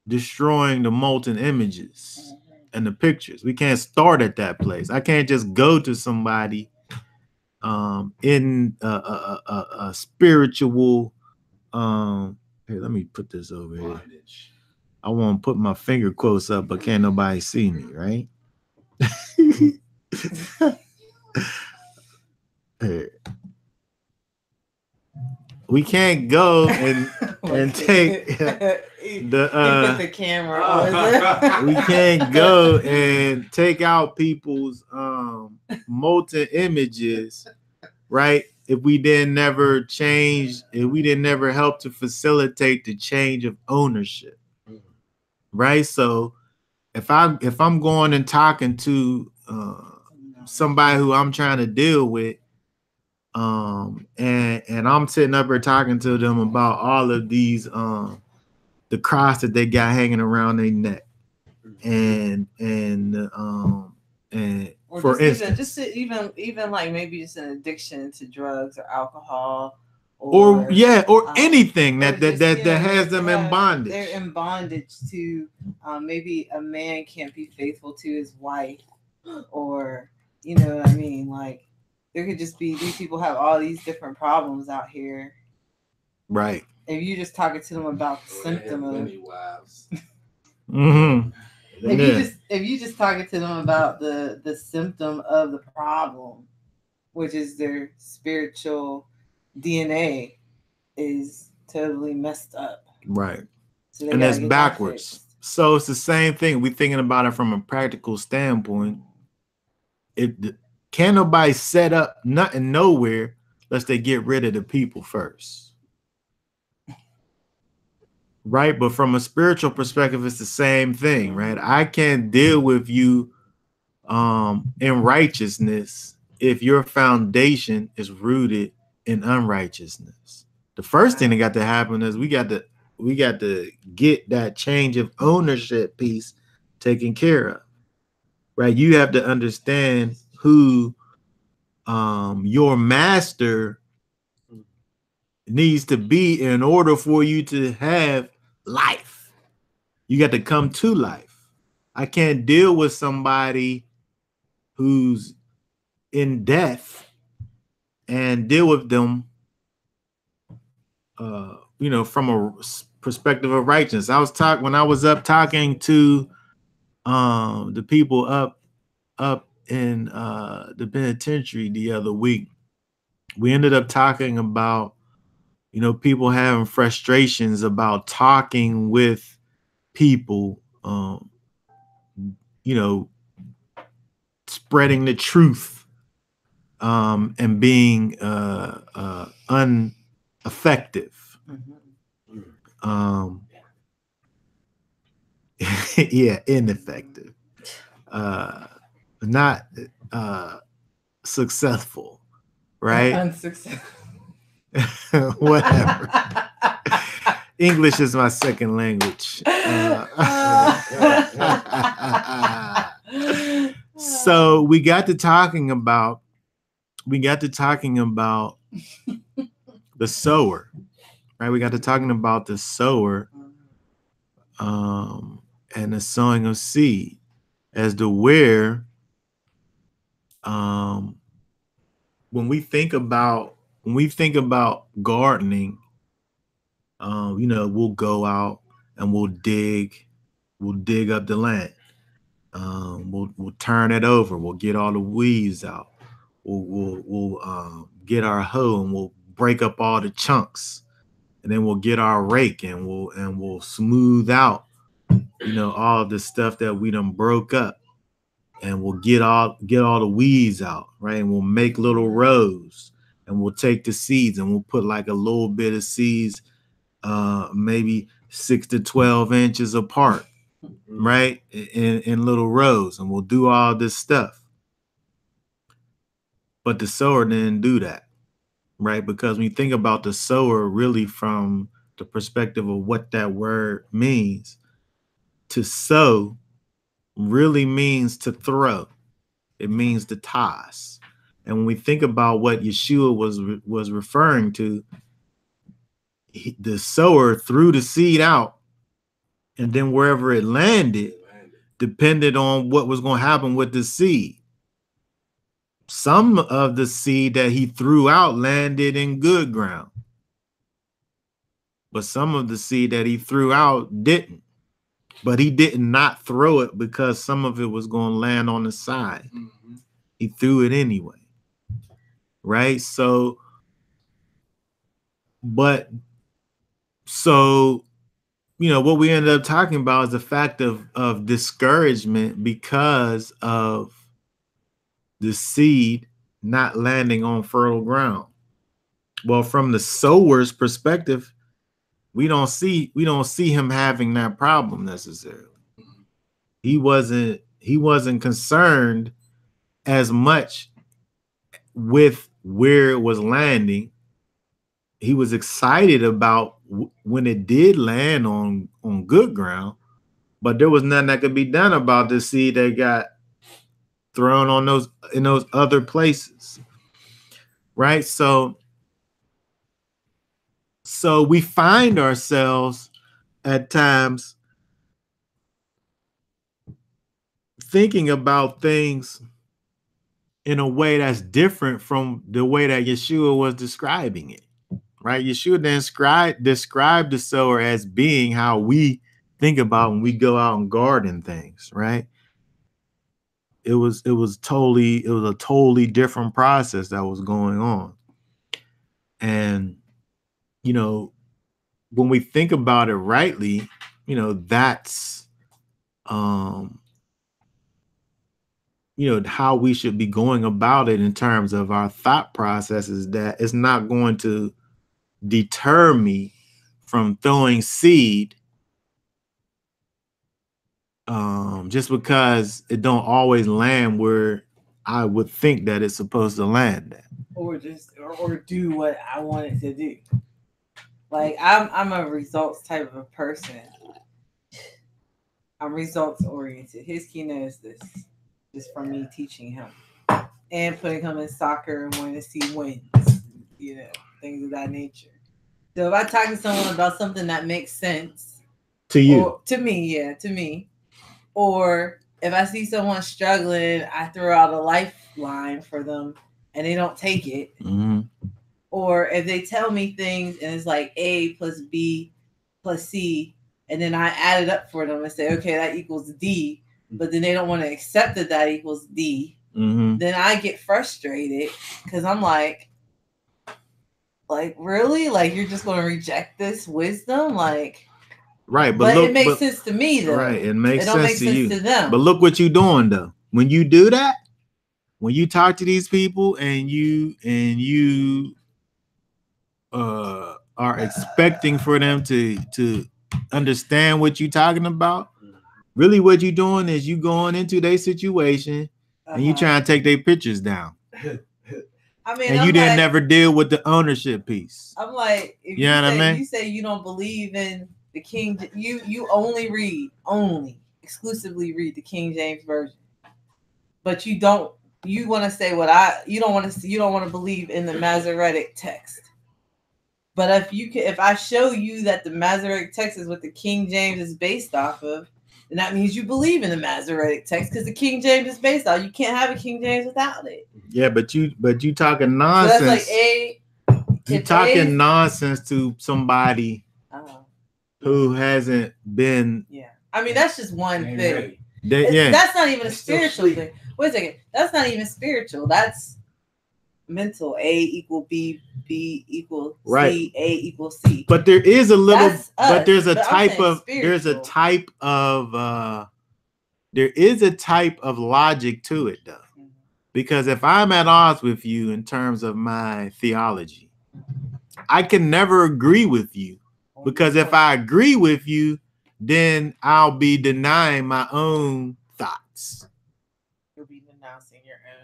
[SPEAKER 1] destroying the molten images and the pictures. We can't start at that place. I can't just go to somebody in a spiritual here, let me put this over here. I want to put my finger quotes up, but can't nobody see me, right? We can't go and take
[SPEAKER 3] the camera on.
[SPEAKER 1] We can't go and take out people's molten images, right? If we didn't never change, if we didn't never help to facilitate the change of ownership, right? So if I'm going and talking to somebody who I'm trying to deal with, and I'm sitting up here talking to them about all of these the cross that they got hanging around their neck, and
[SPEAKER 3] or
[SPEAKER 1] for instance,
[SPEAKER 3] even like maybe it's an addiction to drugs or alcohol
[SPEAKER 1] or anything
[SPEAKER 3] or
[SPEAKER 1] that
[SPEAKER 3] just,
[SPEAKER 1] has them in bondage.
[SPEAKER 3] They're in bondage to maybe a man can't be faithful to his wife, or you know what I mean. Like there could just be these people have all these different problems out here.
[SPEAKER 1] Right.
[SPEAKER 3] If you just talking to them about the symptom of
[SPEAKER 5] many wives.
[SPEAKER 1] Mm-hmm.
[SPEAKER 3] If you just talking to them about the symptom of the problem, which is their spiritual DNA is totally messed up.
[SPEAKER 1] Right.
[SPEAKER 3] So
[SPEAKER 1] and that's backwards. So it's the same thing. We're thinking about it from a practical standpoint. Can't nobody set up nothing nowhere unless they get rid of the people first. Right? But from a spiritual perspective, it's the same thing, right? I can't deal with you in righteousness if your foundation is rooted in unrighteousness. The first thing that got to happen is we got to get that change of ownership piece taken care of. Right? You have to understand who your master needs to be in order for you to have life. You got to come to life. I can't deal with somebody who's in death and deal with them from a perspective of righteousness. When I was up talking to the people up in the penitentiary the other week. We ended up talking about people having frustrations about talking with people, spreading the truth, and being ineffective. Yeah, ineffective. Not successful, right?
[SPEAKER 3] Unsuccessful.
[SPEAKER 1] Whatever. English is my second language. So we got to talking about the sower, right? We got to talking about the sower, and the sowing of seed as to where, when we think about gardening, we'll go out and we'll dig up the land. We'll turn it over. We'll get all the weeds out. We'll get our hoe and we'll break up all the chunks, and then we'll get our rake and we'll smooth out, all the stuff that we done broke up, and we'll get all the weeds out, right? And we'll make little rows, and we'll take the seeds and we'll put like a little bit of seeds, maybe 6 to 12 inches apart, right? In little rows, and we'll do all this stuff. But the sower didn't do that, right? Because when you think about the sower really from the perspective of what that word means, to sow really means to throw. It means to toss. And when we think about what Yeshua was referring to, the sower threw the seed out, and then wherever it landed depended on what was going to happen with the seed. Some of the seed that he threw out landed in good ground, but some of the seed that he threw out didn't. But he did not throw it because some of it was going to land on the side. Mm-hmm. He threw it anyway, right? So what we ended up talking about is the fact of discouragement because of the seed not landing on fertile ground. Well, from the sower's perspective, we don't see him having that problem necessarily. He wasn't concerned as much with where it was landing. He was excited about when it did land on good ground, but there was nothing that could be done about the seed that got thrown in those other places, right? So So we find ourselves at times thinking about things in a way that's different from the way that Yeshua was describing it, right? Yeshua described the sower as being how we think about when we go out and garden things, right? It was a totally different process that was going on. And, you know, when we think about it rightly, you know, that's, you know, how we should be going about it in terms of our thought processes, that it's not going to deter me from throwing seed just because it don't always land where I would think that it's supposed to land at.
[SPEAKER 3] Or do what I want it to do. Like I'm a results type of a person. I'm results oriented. His keynote is this, just from me teaching him and putting him in soccer and wanting to see wins, you know, things of that nature. So if I talk to someone about something that makes sense
[SPEAKER 1] To you,
[SPEAKER 3] or, to me, or if I see someone struggling, I throw out a lifeline for them and they don't take it.
[SPEAKER 1] mm-hmm.
[SPEAKER 3] Or if they tell me things and it's like A plus B plus C, and then I add it up for them and say, okay, that equals D, but then they don't want to accept that equals D,
[SPEAKER 1] Mm-hmm.
[SPEAKER 3] then I get frustrated because I'm like, really? Like, you're just going to reject this wisdom? Like,
[SPEAKER 1] Right,
[SPEAKER 3] but it makes sense to me, though.
[SPEAKER 1] Right, it makes
[SPEAKER 3] don't
[SPEAKER 1] sense
[SPEAKER 3] make
[SPEAKER 1] to
[SPEAKER 3] sense
[SPEAKER 1] you.
[SPEAKER 3] to them.
[SPEAKER 1] But look what you're doing, though. When you do that, when you talk to these people and you are expecting for them to understand what you're talking about, really what you're doing is you going into their situation and you trying to take their pictures down.
[SPEAKER 3] I mean,
[SPEAKER 1] and you didn't never deal with the ownership piece.
[SPEAKER 3] I'm like, if
[SPEAKER 1] you know what I mean?
[SPEAKER 3] You say you don't believe in the King, you only exclusively read the King James version, but you don't. You want to say you don't want to believe in the Masoretic text. But if I show you that the Masoretic text is what the King James is based off of, then that means you believe in the Masoretic text because the King James is based off. You can't have a King James without it.
[SPEAKER 1] Yeah, but you talking nonsense. So that's like you talking nonsense to somebody who hasn't been.
[SPEAKER 3] Yeah, I mean that's just one thing.
[SPEAKER 1] Yeah,
[SPEAKER 3] that's not even a spiritual thing. Wait a second, that's not even spiritual. That's mental. A equal B, B equal
[SPEAKER 1] right.
[SPEAKER 3] C, A equals C.
[SPEAKER 1] But there is a little. But there's a type of. There's a type of. There is a type of logic to it, though. Because if I'm at odds with you in terms of my theology, I can never agree with you. Because if I agree with you, then I'll be denying my own thoughts.
[SPEAKER 3] You'll be denouncing your own.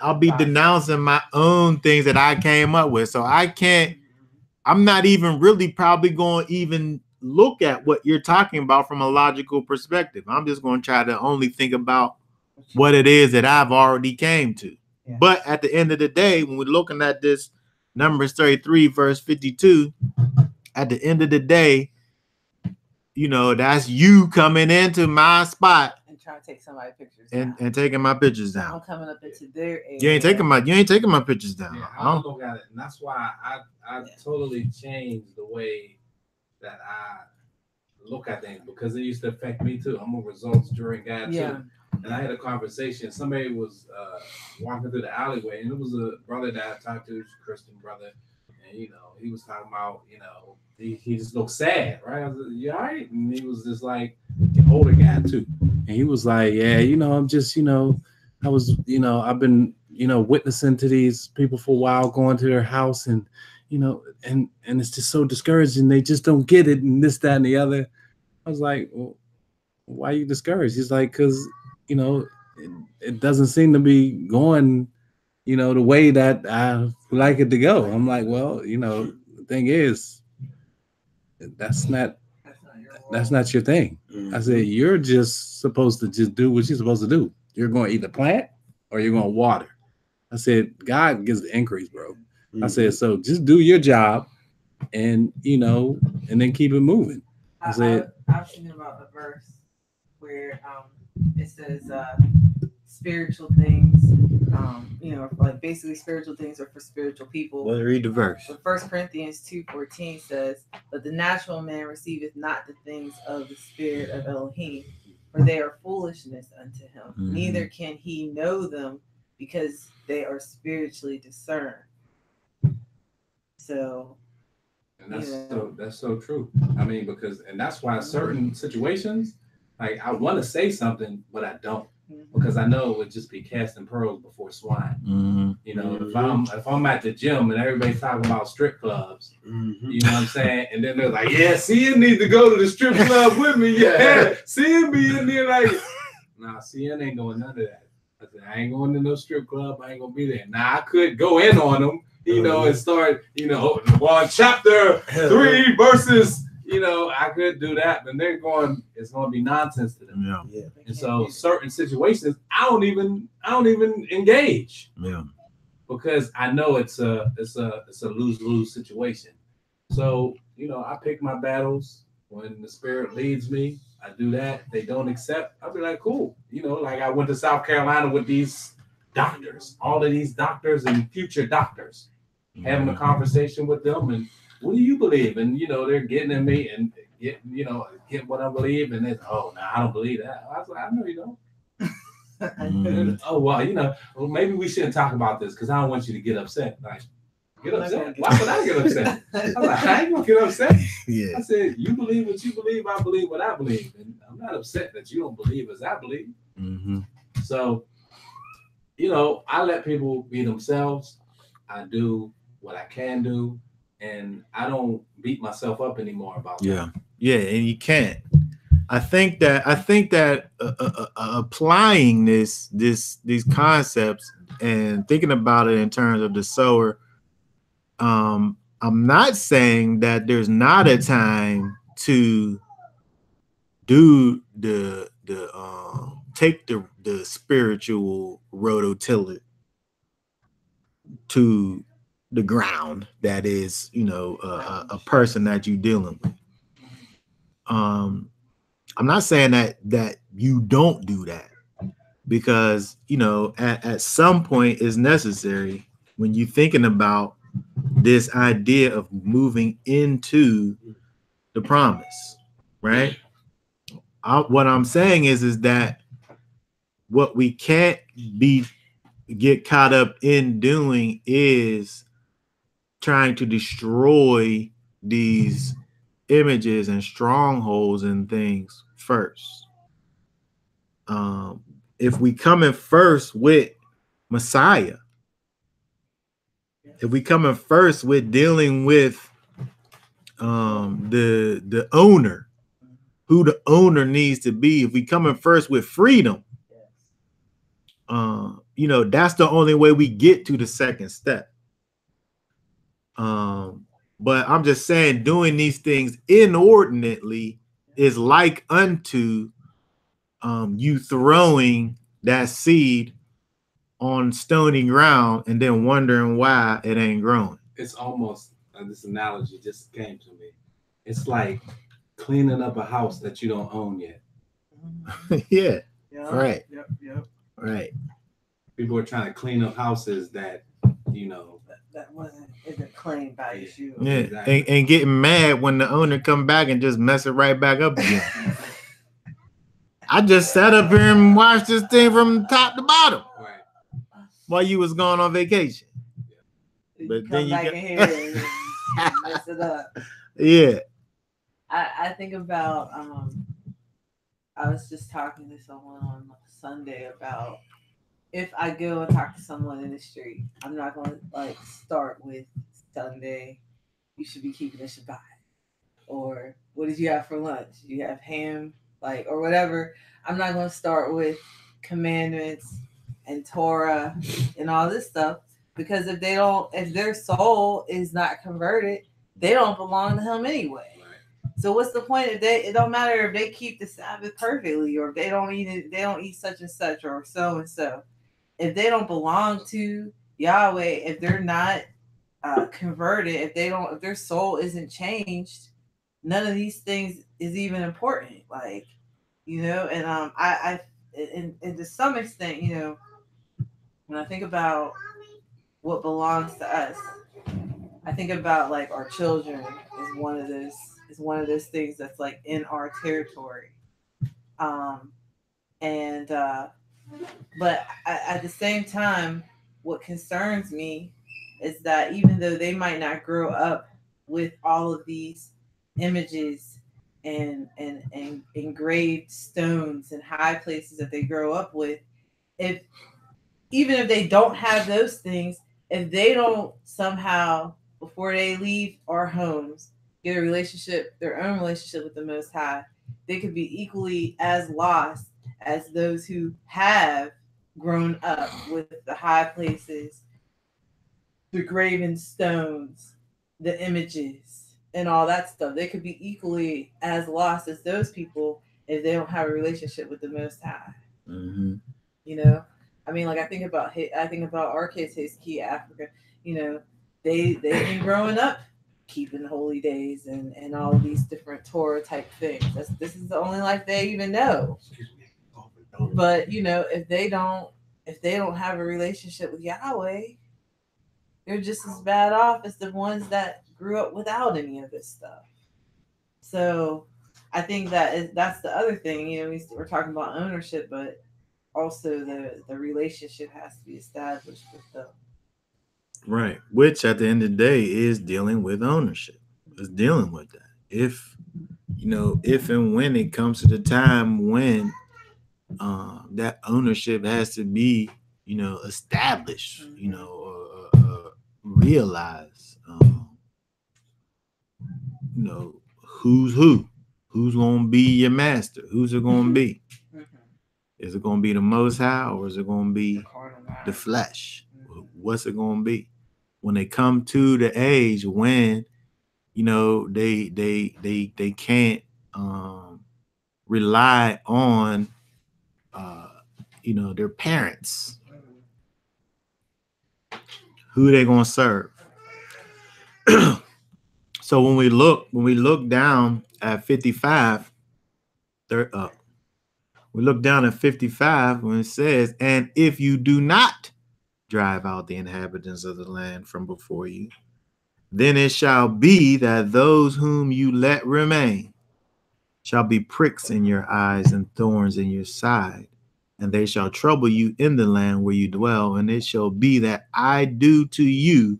[SPEAKER 1] I'll be denouncing my own things that I came up with. So I'm not even really probably going to even look at what you're talking about from a logical perspective. I'm just going to try to only think about what it is that I've already came to. Yeah. But at the end of the day, when we're looking at this Numbers 33 verse 52, at the end of the day, you know, that's you coming into my spot
[SPEAKER 3] and trying to take somebody's pictures
[SPEAKER 1] and taking my pictures down.
[SPEAKER 3] I'm coming up into their area.
[SPEAKER 1] You ain't taking my pictures down.
[SPEAKER 5] Yeah, I don't look at it, and that's why I totally changed the way that I look at things, because it used to affect me too. I'm a results-driven guy too. And I had a conversation. Somebody was walking through the alleyway, and it was a brother that I talked to, a Christian brother, and you know, he was talking about, you know, he just looked sad, right? I was like, you all right? And he was just like an older guy too, and he was like, yeah, you know, I'm just, you know, I was, you know, I've been, you know, witnessing to these people for a while, going to their house, and you know, and it's just so discouraging. They just don't get it, and this, that, and the other. I was like, well, why are you discouraged? He's like, because, you know, it doesn't seem to be going, you know, the way that I like it to go. I'm like, well, you know, the thing is, that's not your thing. Mm-hmm. I said, you're just supposed to just do what you're supposed to do. You're going to either plant or you're going to water. I said, God gives the increase, bro. Mm-hmm. I said, so just do your job
[SPEAKER 6] and and then keep it moving.
[SPEAKER 3] I
[SPEAKER 6] That's it.
[SPEAKER 3] was thinking about a verse where it says spiritual things, like basically spiritual things are for spiritual people.
[SPEAKER 1] Well, read the verse.
[SPEAKER 3] But 1 Corinthians 2:14 says, "But the natural man receiveth not the things of the Spirit of Elohim, for they are foolishness unto him.
[SPEAKER 1] Mhm.
[SPEAKER 3] Neither can he know them, because they are spiritually discerned." So,
[SPEAKER 6] And that's so true. I mean, and that's why certain situations, like I want to say something, but I don't, because I know it would just be casting pearls before swine.
[SPEAKER 1] Mm-hmm.
[SPEAKER 6] If I'm at the gym and everybody's talking about strip clubs, you know what I'm saying, and then they're like, "Yeah, CN need to go to the strip club with me." Yeah, CN be in there like, "Nah, CN ain't doing none of that." I said, "I ain't going to no strip club. I ain't gonna be there." Now I could go in on them, and start, on chapter 3 verses. I could do that, but they're going. It's going to be nonsense to them.
[SPEAKER 1] Yeah.
[SPEAKER 6] And so certain situations, I don't even engage.
[SPEAKER 1] Yeah.
[SPEAKER 6] Because I know it's a lose-lose situation. So I pick my battles when the Spirit leads me. I do that. They don't accept, I'll be like, cool. Like I went to South Carolina with these doctors, all of these doctors and future doctors, having a conversation with them. And what do you believe? And they're getting at me and get what I believe. And it's, oh, no, I don't believe that. I was like, I know you don't. Oh, well, maybe we shouldn't talk about this because I don't want you to get upset. Like, get upset? Why would I get upset? I'm like, I ain't gonna get upset.
[SPEAKER 1] Yeah.
[SPEAKER 6] I said, you believe what you believe, I believe what I believe. And I'm not upset that you don't believe as I believe.
[SPEAKER 1] Mm-hmm.
[SPEAKER 6] So, I let people be themselves. I do what I can do, and I don't beat myself up anymore about that.
[SPEAKER 1] Yeah, and you can't. I think that applying these concepts and thinking about it in terms of the sower, I'm not saying that there's not a time to do take the spiritual rototiller to the ground that is a person that you're dealing with. I'm not saying that you don't do that, because at some point it's necessary when you're thinking about this idea of moving into the promise, right? What I'm saying is that what we can't get caught up in doing is trying to destroy these images and strongholds and things first. If we come in first with Messiah, if we come in first with dealing with the owner, who the owner needs to be, if we come in first with freedom, that's the only way we get to the second step. But I'm just saying, doing these things inordinately is like unto you throwing that seed on stony ground and then wondering why it ain't growing.
[SPEAKER 6] It's almost, this analogy just came to me. It's like cleaning up a house that you don't own yet.
[SPEAKER 1] Yeah. Right.
[SPEAKER 3] Yep.
[SPEAKER 1] Right.
[SPEAKER 6] People are trying to clean up houses that
[SPEAKER 3] that isn't claimed by you.
[SPEAKER 1] Yeah.
[SPEAKER 6] Exactly.
[SPEAKER 1] And getting mad when the owner come back and just mess it right back up again. I just sat up here and watched this thing from top to bottom while you was going on vacation.
[SPEAKER 3] But then you back in here and mess it up.
[SPEAKER 1] Yeah.
[SPEAKER 3] I think about I was just talking to someone on Sunday about, if I go and talk to someone in the street, I'm not going to start with Sunday, you should be keeping the Shabbat, or what did you have for lunch? You have ham, or whatever. I'm not going to start with commandments and Torah and all this stuff, because if their soul is not converted, they don't belong to him anyway. So what's the point? It don't matter if they keep the Sabbath perfectly, or if they don't eat such and such, or so and so. If they don't belong to Yahweh, if they're not converted, if their soul isn't changed, none of these things is even important. Like, and and to some extent, when I think about what belongs to us, I think about like our children is one of those things that's like in our territory. Um, and but at the same time, what concerns me is that even though they might not grow up with all of these images and engraved stones and high places that they grow up with, if even if they don't have those things, if they don't somehow before they leave our homes get a relationship, their own relationship with the Most High, they could be equally as lost as those who have grown up with the high places, the graven stones, the images, and all that stuff. They could be equally as lost as those people if they don't have a relationship with the Most High.
[SPEAKER 1] Mm-hmm.
[SPEAKER 3] You know, I mean, like I think about our kids, his key Africa. You know, they've been growing up keeping holy days and all of these different Torah type things. This is the only life they even know. But if they don't have a relationship with Yahweh, they're just as bad off as the ones that grew up without any of this stuff. So I think that's the other thing. We're talking about ownership, but also the relationship has to be established with them.
[SPEAKER 1] Right. Which at the end of the day is dealing with ownership. It's dealing with that. If and when it comes to the time when that ownership has to be, established, realize, who's who's going to be your master, who's it going to be? Is it going to be the Most High, or is it going to be the flesh? What's it going to be? When they come to the age when, they can't rely on, their parents, who they going to serve? So when we look down at 55, we look down at 55 when it says, and if you do not drive out the inhabitants of the land from before you, then it shall be that those whom you let remain shall be pricks in your eyes and thorns in your side, and they shall trouble you in the land where you dwell, and it shall be that I do to you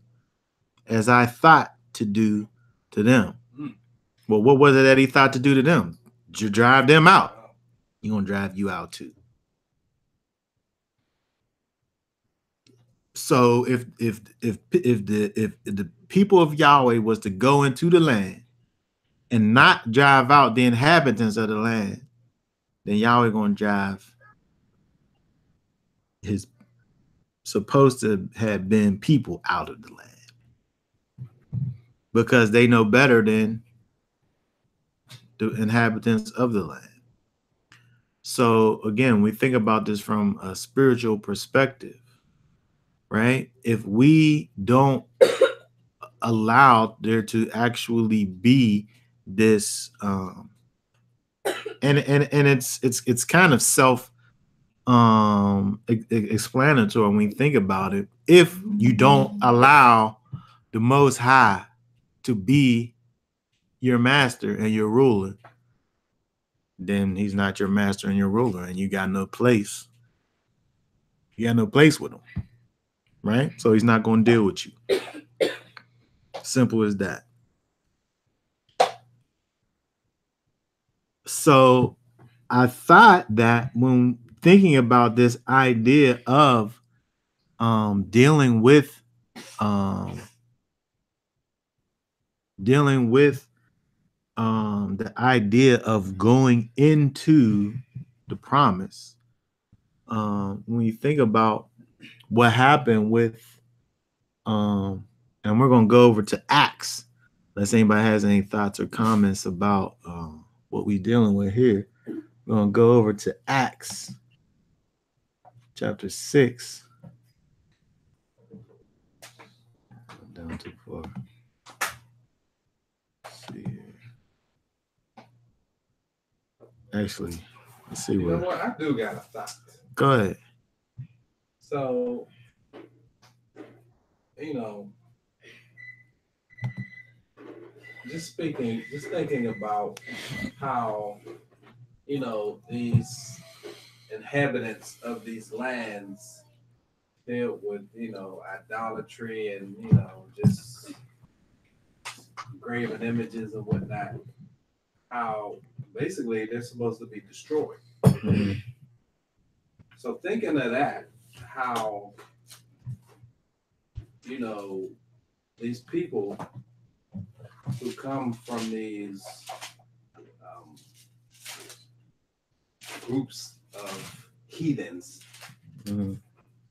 [SPEAKER 1] as I thought to do to them. Well, what was it that he thought to do to them? To drive them out. He's gonna drive you out too. So if the people of Yahweh was to go into the land and not drive out the inhabitants of the land, then Yahweh gonna drive his supposed to have been people out of the land, because they know better than the inhabitants of the land. So again, we think about this from a spiritual perspective, right? If we don't allow there to actually be this, and it's kind of self explanatory when we think about it. If you don't allow the Most High to be your master and your ruler, then he's not your master and your ruler, and you got no place. You got no place with him, right? So he's not going to deal with you. Simple as that. So I thought that when thinking about this idea of dealing with the idea of going into the promise, when you think about what happened with, and we're going to go over to Acts, unless anybody has any thoughts or comments about what we're dealing with here. We're going to go over to Acts chapter 6. down too far. Let's see here. Actually, let's see
[SPEAKER 6] You know
[SPEAKER 1] what.
[SPEAKER 6] what? I do got a thought.
[SPEAKER 1] Go ahead.
[SPEAKER 6] So, you know, just thinking about how, you know, these inhabitants of these lands filled with, you know, idolatry and, you know, just graven images and whatnot, how basically they're supposed to be destroyed.
[SPEAKER 1] Mhm.
[SPEAKER 6] So thinking of that, how, you know, these people who come from these um, groups of heathens,
[SPEAKER 1] Mhm.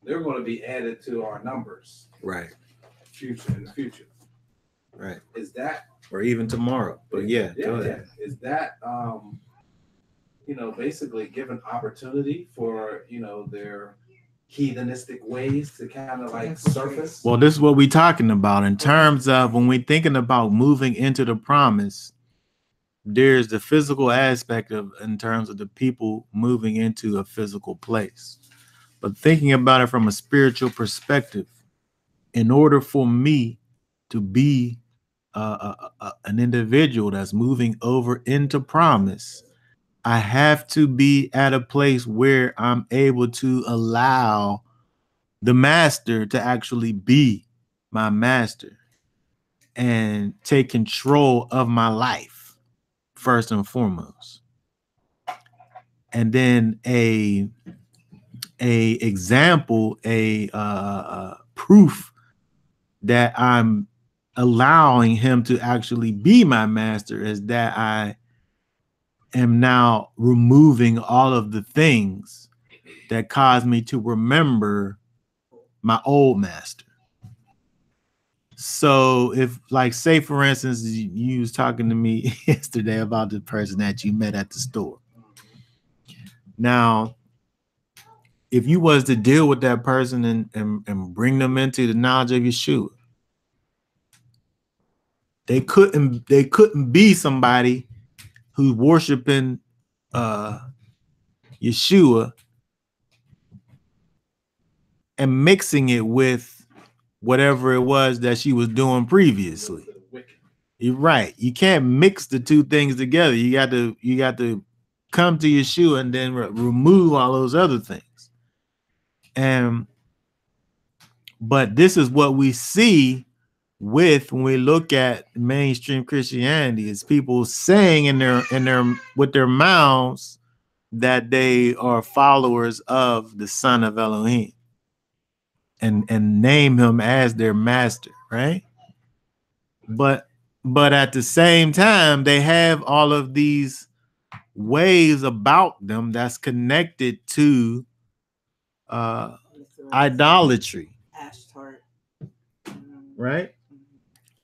[SPEAKER 6] they're going to be added to our numbers
[SPEAKER 1] Right.
[SPEAKER 6] in the future.
[SPEAKER 1] Right.
[SPEAKER 6] Is that,
[SPEAKER 1] Or even tomorrow. But yeah, go
[SPEAKER 6] yeah,
[SPEAKER 1] ahead.
[SPEAKER 6] is that you know, basically given opportunity for, you know, their heathenistic ways to kind of like surface?
[SPEAKER 1] Well, this is what we're talking about in terms of when we're thinking about moving into the promise. There's the physical aspect of in terms of the people moving into a physical place. But thinking about it from a spiritual perspective, in order for me to be an individual that's moving over into promise, I have to be at a place where I'm able to allow the master to actually be my master and take control of my life first and foremost. And then a example, a proof that I'm allowing him to actually be my master is that I am now removing all of the things that cause me to remember my old master. So if, like, say for instance, you was talking to me yesterday about the person that you met at the store. Now, if you was to deal with that person and bring them into the knowledge of Yeshua, they couldn't be somebody who's worshiping Yeshua and mixing it with whatever it was that she was doing previously. You're right. You can't mix the two things together. You got to come to Yeshua and then remove all those other things. But this is what we see when we look at mainstream Christianity, is people saying in their with their mouths that they are followers of the Son of Elohim and name him as their master, right? But at the same time, they have all of these ways about them that's connected to idolatry, right?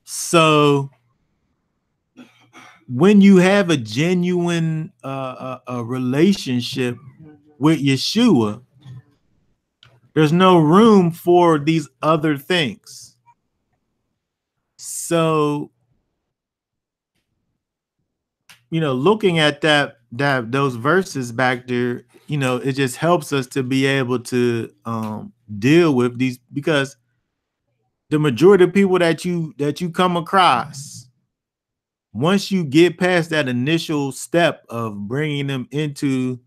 [SPEAKER 1] So when you have a genuine a relationship with Yeshua, there's no room for these other things. So, you know, looking at those verses back there, you know, it just helps us to be able to deal with these, because the majority of people that you come across, once you get past that initial step of bringing them into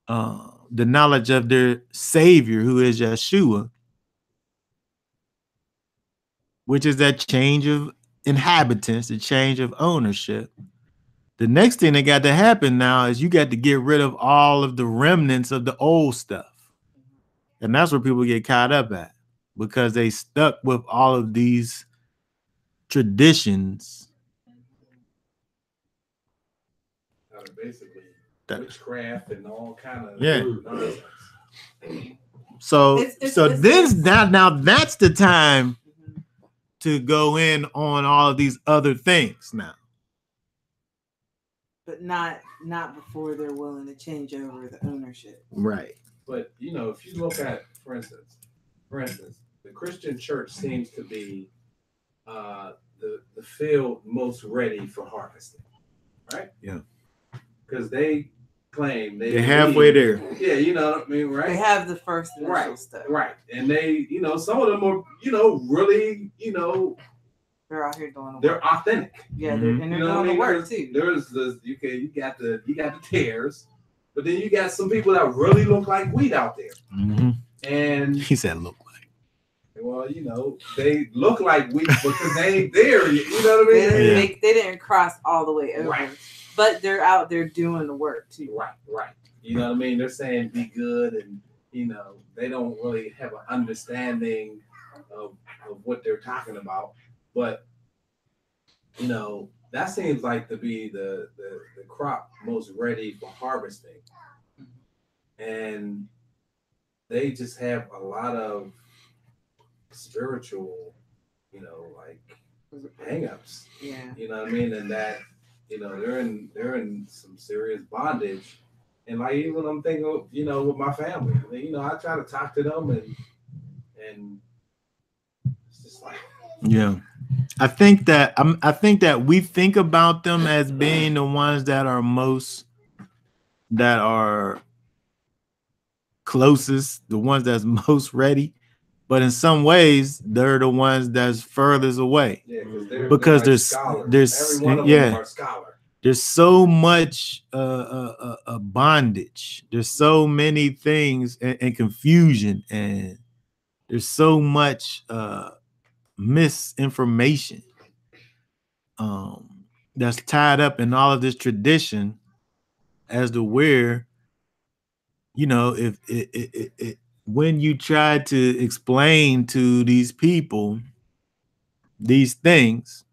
[SPEAKER 1] the knowledge of their Savior, who is Yeshua, which is that change of inhabitants, the change of ownership. The next thing that got to happen now is you got to get rid of all of the remnants of the old stuff. And that's where people get caught up at, because they stuck with all of these traditions.
[SPEAKER 6] Basically, witchcraft and all kind of
[SPEAKER 1] nonsense. So now that's the time to go in on all of these other things now.
[SPEAKER 3] But not before they're willing to change over the ownership.
[SPEAKER 1] Right.
[SPEAKER 6] But, you know, if you look at, for instance, the Christian church seems to be the field most ready for harvesting, right?
[SPEAKER 1] Yeah.
[SPEAKER 6] Because they claim
[SPEAKER 1] They're halfway there.
[SPEAKER 6] Yeah, you know what I mean, right?
[SPEAKER 3] They have the first initial
[SPEAKER 6] Right,
[SPEAKER 3] step.
[SPEAKER 6] right, and they, some of them are, really,
[SPEAKER 3] They're out here doing the
[SPEAKER 6] they're
[SPEAKER 3] work.
[SPEAKER 6] authentic.
[SPEAKER 3] Yeah, and they're doing the work too.
[SPEAKER 6] There's you got the tares, but then you got some people that really look like wheat out there.
[SPEAKER 1] Mm-hmm.
[SPEAKER 6] And
[SPEAKER 1] he said, "Look like."
[SPEAKER 6] Well, they look like wheat because they ain't there. You know what I mean?
[SPEAKER 3] They didn't cross all the way over,
[SPEAKER 6] right.
[SPEAKER 3] But they're out there doing the work too.
[SPEAKER 6] Right. You know what I mean? They're saying be good, and they don't really have an understanding of what they're talking about. But that seems like to be the crop most ready for harvesting, and they just have a lot of spiritual, like hang-ups.
[SPEAKER 3] Yeah.
[SPEAKER 6] You know what I mean? And that, they're in some serious bondage. And like even I'm thinking of, with my family, I try to talk to them and it's just like,
[SPEAKER 1] yeah. I think that we think about them as being the ones that are closest, the ones that's most ready. But in some ways, they're the ones that's furthest away.
[SPEAKER 6] Yeah,
[SPEAKER 1] because
[SPEAKER 6] like
[SPEAKER 1] there's
[SPEAKER 6] every one of them are scholar.
[SPEAKER 1] There's so much bondage. There's so many things and confusion, and there's so much misinformation that's tied up in all of this tradition as to where, if when you try to explain to these people these things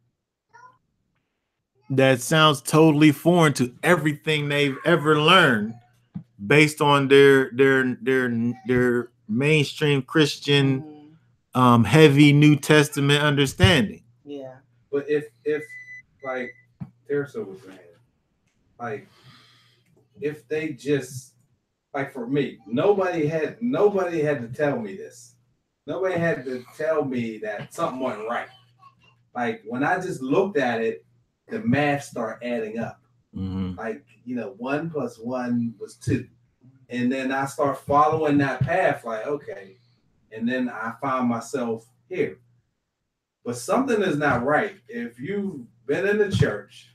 [SPEAKER 1] that sounds totally foreign to everything they've ever learned based on their mainstream Christian heavy New Testament understanding.
[SPEAKER 3] Yeah.
[SPEAKER 6] But if like Teresa was saying, like if they just, like for me, nobody had to tell me this. Nobody had to tell me that something wasn't right. Like when I just looked at it, the math start adding up.
[SPEAKER 1] Mm-hmm.
[SPEAKER 6] Like 1 + 1 was 2, and then I start following that path. Like okay, and then I find myself here. But something is not right if you've been in the church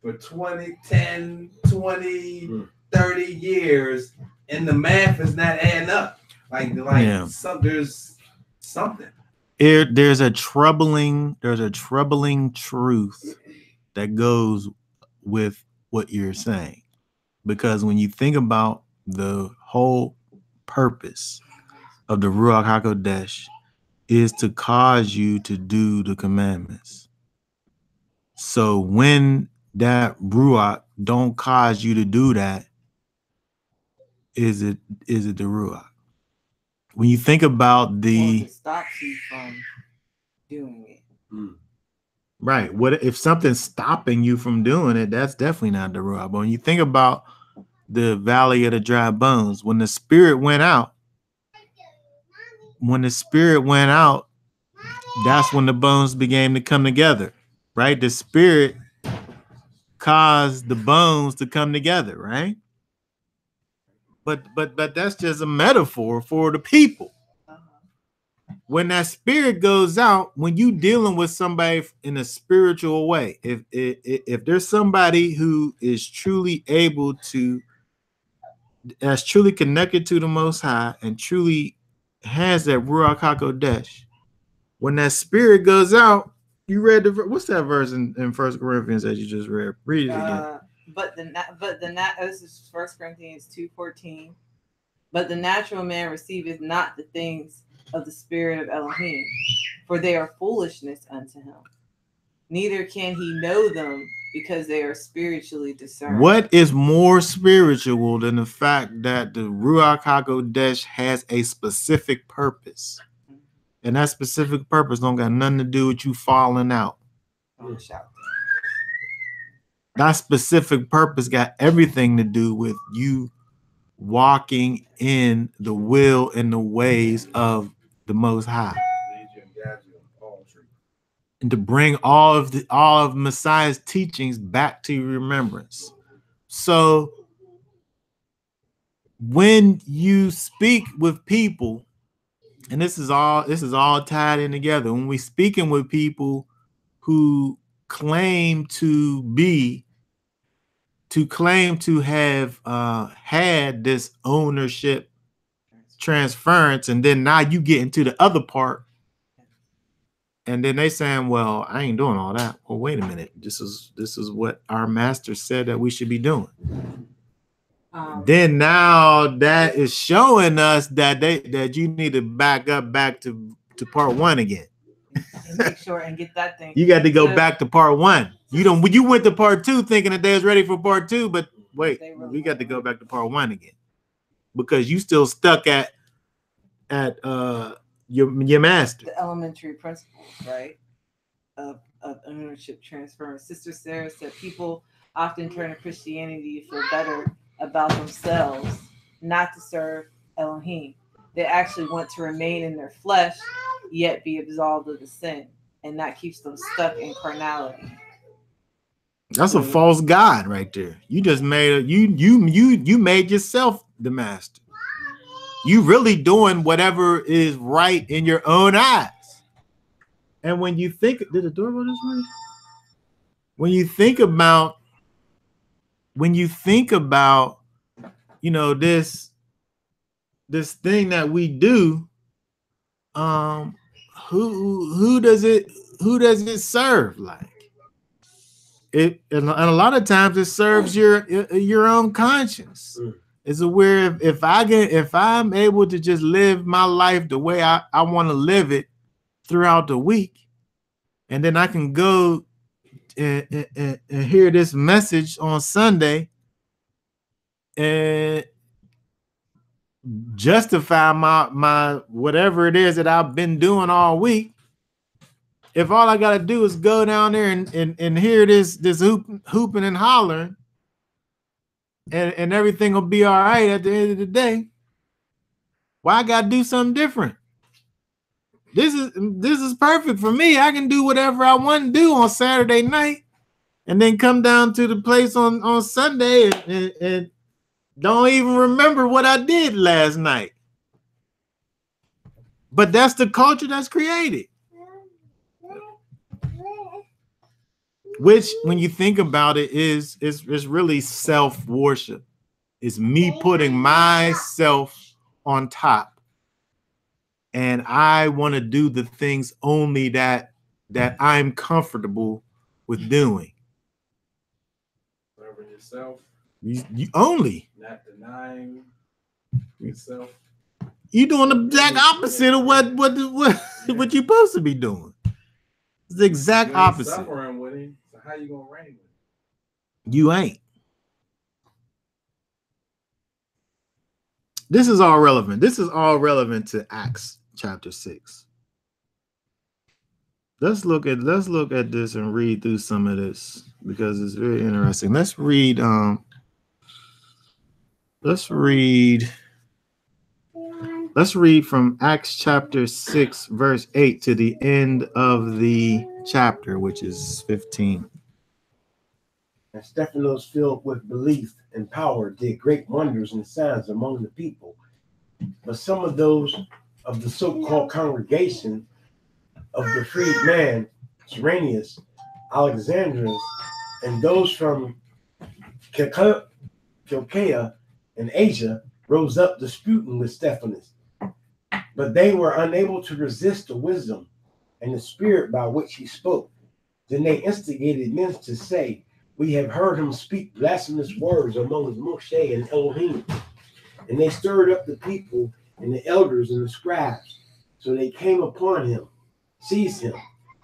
[SPEAKER 6] for 20, 10, 20, 30 years, and the math is not adding up. Like there's something.
[SPEAKER 1] There's a troubling truth that goes with what you're saying, because when you think about the whole purpose of the Ruach HaKodesh is to cause you to do the commandments. So when that Ruach don't cause you to do that, is it the Ruach? When you think about
[SPEAKER 3] it stops you from doing it.
[SPEAKER 1] Right. What if something's stopping you from doing it? That's definitely not the Ruach. But when you think about the valley of the dry bones, when the spirit went out, that's when the bones began to come together. Right? The spirit caused the bones to come together, right? But that's just a metaphor for the people. When that spirit goes out, when you dealing with somebody in a spiritual way, if there's somebody who is truly able to, that's truly connected to the Most High and truly has that Ruach HaKodesh, when that spirit goes out, you read what's that verse in 1 Corinthians that you just read? Read it again.
[SPEAKER 3] This is 1 Corinthians 2:14. But the natural man receiveth not the things of the spirit of Elohim, for they are foolishness unto him. Neither can he know them, because they are spiritually discerned.
[SPEAKER 1] What is more spiritual than the fact that the Ruach HaKodesh has a specific purpose? And that specific purpose don't got nothing to do with you falling out. That specific purpose got everything to do with you walking in the will and the ways of the Most High. and to bring all of Messiah's teachings back to your remembrance. So when you speak with people, and this is all tied in together, when we speaking with people who claim to have had this ownership transference, and then now you get into the other part, and then they saying, well, I ain't doing all that. Well, wait a minute, this is what our master said that we should be doing. Then now that is showing us that you need to back to part one again.
[SPEAKER 3] And make sure and get that thing.
[SPEAKER 1] You got to go back to part one. You went to part two thinking that they was ready for part two, but wait, we got to go back to part one again, because you still stuck at your master.
[SPEAKER 3] The elementary principles, right? Of ownership transfer. Sister Sarah said people often turn to Christianity to feel better about themselves, not to serve Elohim. They actually want to remain in their flesh, yet be absolved of the sin, and that keeps them stuck in carnality.
[SPEAKER 1] That's a false god right there. You just made you made yourself the master. You really doing whatever is right in your own eyes. And when you think, did the door go this way? When you think about, this thing that we do, who does it serve? Like it, and a lot of times it serves your own conscience. It's aware if I'm able to just live my life the way I want to live it throughout the week, and then I can go and hear this message on Sunday and justify my whatever it is that I've been doing all week. If all I gotta do is go down there and hear this hooping and hollering, and everything will be all right at the end of the day, why I gotta do something different? This is perfect for me. I can do whatever I want to do on Saturday night, and then come down to the place on Sunday and don't even remember what I did last night. But that's the culture that's created. Which, when you think about it, is really self-worship. It's me putting myself on top. And I want to do the things only that I'm comfortable with doing.
[SPEAKER 6] Serving yourself.
[SPEAKER 1] You only.
[SPEAKER 6] Not denying yourself.
[SPEAKER 1] You doing the exact opposite of what you're supposed to be doing. It's the exact opposite.
[SPEAKER 6] Suffering with him, so how you gonna reign with him?
[SPEAKER 1] You ain't. This is all relevant. This is all relevant to Acts chapter 6. Let's look at this and read through some of this, because it's very interesting. Let's read from Acts chapter 6 verse 8 to the end of the chapter, which is 15.
[SPEAKER 2] And Stephanos, filled with belief and power, did great wonders and signs among the people. But some of those of the so-called congregation of the freed man, Cyrenius, Alexandrinus, and those from Kilkea and Asia rose up disputing with Stephanas. But they were unable to resist the wisdom and the spirit by which he spoke. Then they instigated men to say, "We have heard him speak blasphemous words among Massei and Elohim." And they stirred up the people and the elders and the scribes. So they came upon him, seized him,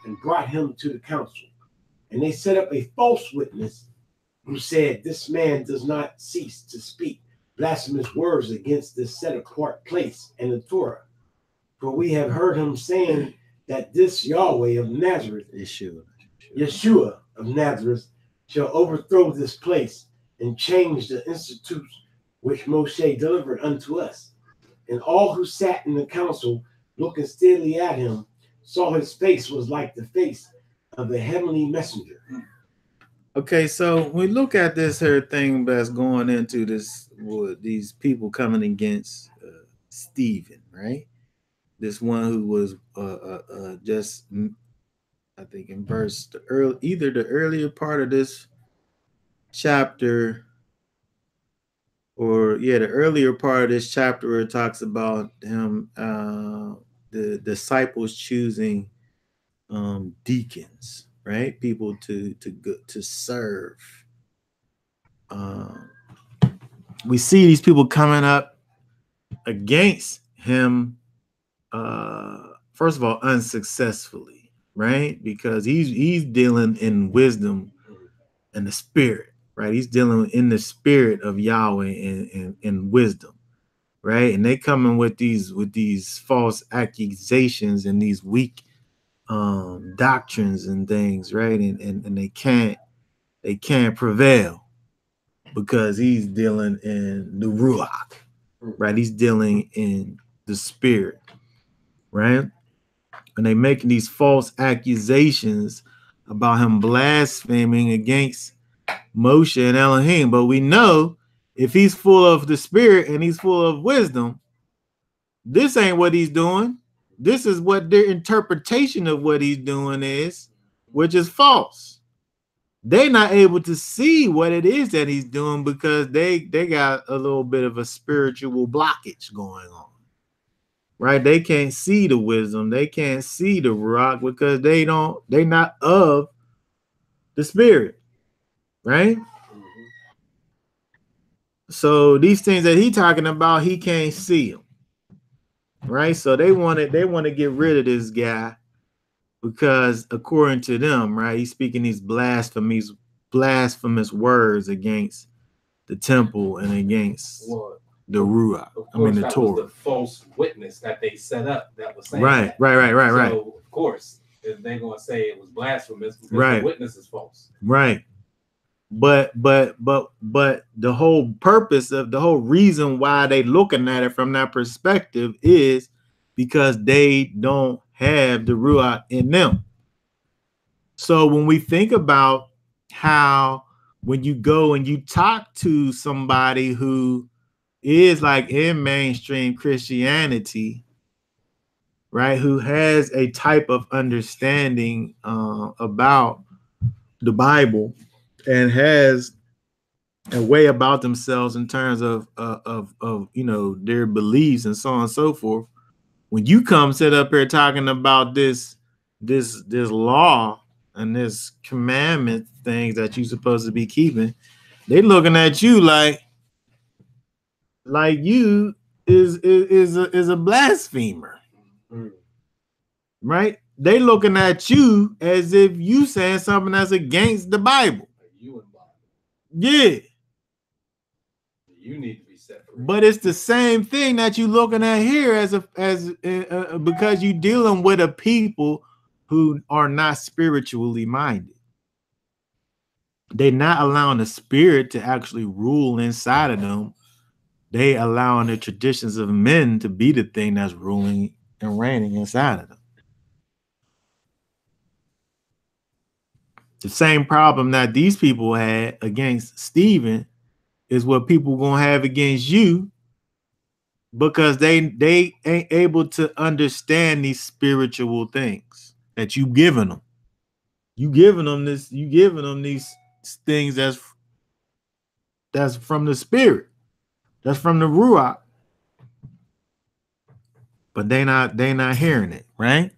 [SPEAKER 2] and brought him to the council. And they set up a false witness who said, "This man does not cease to speak blasphemous words against this set apart place and the Torah. For we have heard him saying that this Yahweh of Nazareth, Yeshua of Nazareth, shall overthrow this place and change the institutes which Moshe delivered unto us." And all who sat in the council, looking steadily at him, saw his face was like the face of the heavenly messenger.
[SPEAKER 1] Okay, so when we look at this here thing that's going into this, these people coming against Stephen, right? This one who was just, I think, in verse either the earlier part of this chapter, or yeah, the earlier part of this chapter where it talks about him, the disciples choosing deacons, right? People to serve. We see these people coming up against him. First of all, unsuccessfully, right? Because he's dealing in wisdom and the spirit, right? He's dealing in the spirit of Yahweh and wisdom, right? And they coming with these false accusations and these weak doctrines and things, right? And they can't prevail because he's dealing in the Ruach, right? He's dealing in the spirit, right? And they making these false accusations about him blaspheming against Moshe and Elohim. But we know if he's full of the spirit and he's full of wisdom, this ain't what he's doing. This is what their interpretation of what he's doing is, which is false. They're not able to see what it is that he's doing because they got a little bit of a spiritual blockage going on. Right? They can't see the wisdom, they can't see the rock because they're not of the spirit, right? So these things that he's talking about, he can't see them, right? So they want to get rid of this guy because according to them, right, he's speaking these blasphemous words against the temple and against the Ruach. I mean, the Torah.
[SPEAKER 6] Was the false witness that they set up that was saying
[SPEAKER 1] right.
[SPEAKER 6] So of course they're gonna say it was blasphemous because the witness is false.
[SPEAKER 1] Right. But the whole purpose of the whole reason why they looking at it from that perspective is because they don't have the Ruach in them. So when we think about how when you go and you talk to somebody who is like in mainstream Christianity, right, who has a type of understanding about the Bible and has a way about themselves in terms of their beliefs and so on and so forth. When you come sit up here talking about this law and this commandment things that you're supposed to be keeping, they looking at you like you is a blasphemer, right? They looking at you as if you saying something that's against the Bible. Yeah.
[SPEAKER 6] You need to be separate.
[SPEAKER 1] But it's the same thing that you looking at here as because you dealing with a people who are not spiritually minded. They're not allowing the spirit to actually rule inside of them. They allowing the traditions of men to be the thing that's ruling and reigning inside of them. The same problem that these people had against Stephen is what people gonna have against you because they ain't able to understand these spiritual things that you giving them. You giving them these things that's from the spirit, that's from the Ruach. But they not hearing it, right?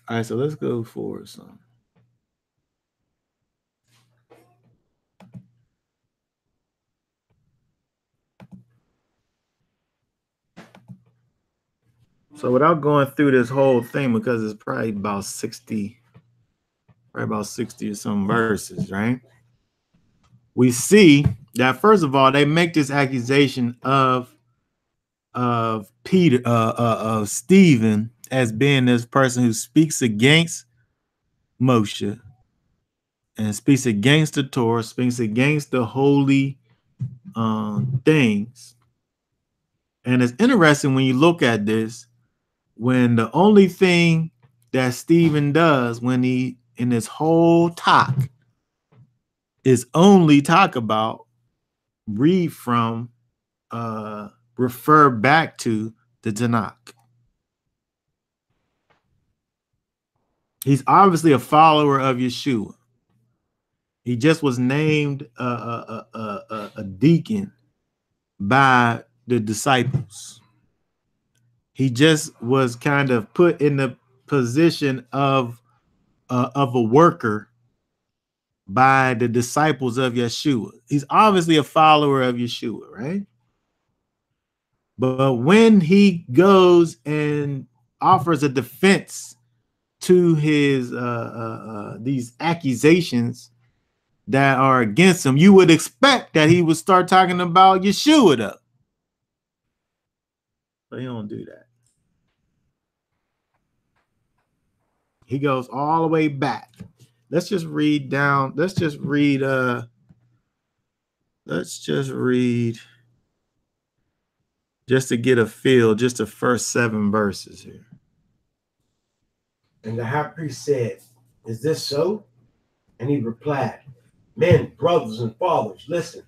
[SPEAKER 1] All right, so let's go forward some. So without going through this whole thing, because it's probably about 60 or some verses, right? We see that first of all, they make this accusation of Peter, of Stephen as being this person who speaks against Moshe and speaks against the Torah, speaks against the holy things, And it's interesting when you look at this, when the only thing that Stephen does when he in this whole talk is only talk about, read from, refer back to the Tanakh. He's obviously a follower of Yeshua. He just was named a deacon by the disciples. He just was kind of put in the position of a worker by the disciples of Yeshua. He's obviously a follower of Yeshua, right? But when he goes and offers a defense to his these accusations that are against him, you would expect that he would start talking about Yeshua though. But he don't do that. He goes all the way back. Let's just read down. Let's just read just to get a feel, just the first 7 verses here.
[SPEAKER 2] And the high priest said, "Is this so?" And he replied, "Men, brothers, and fathers, listen.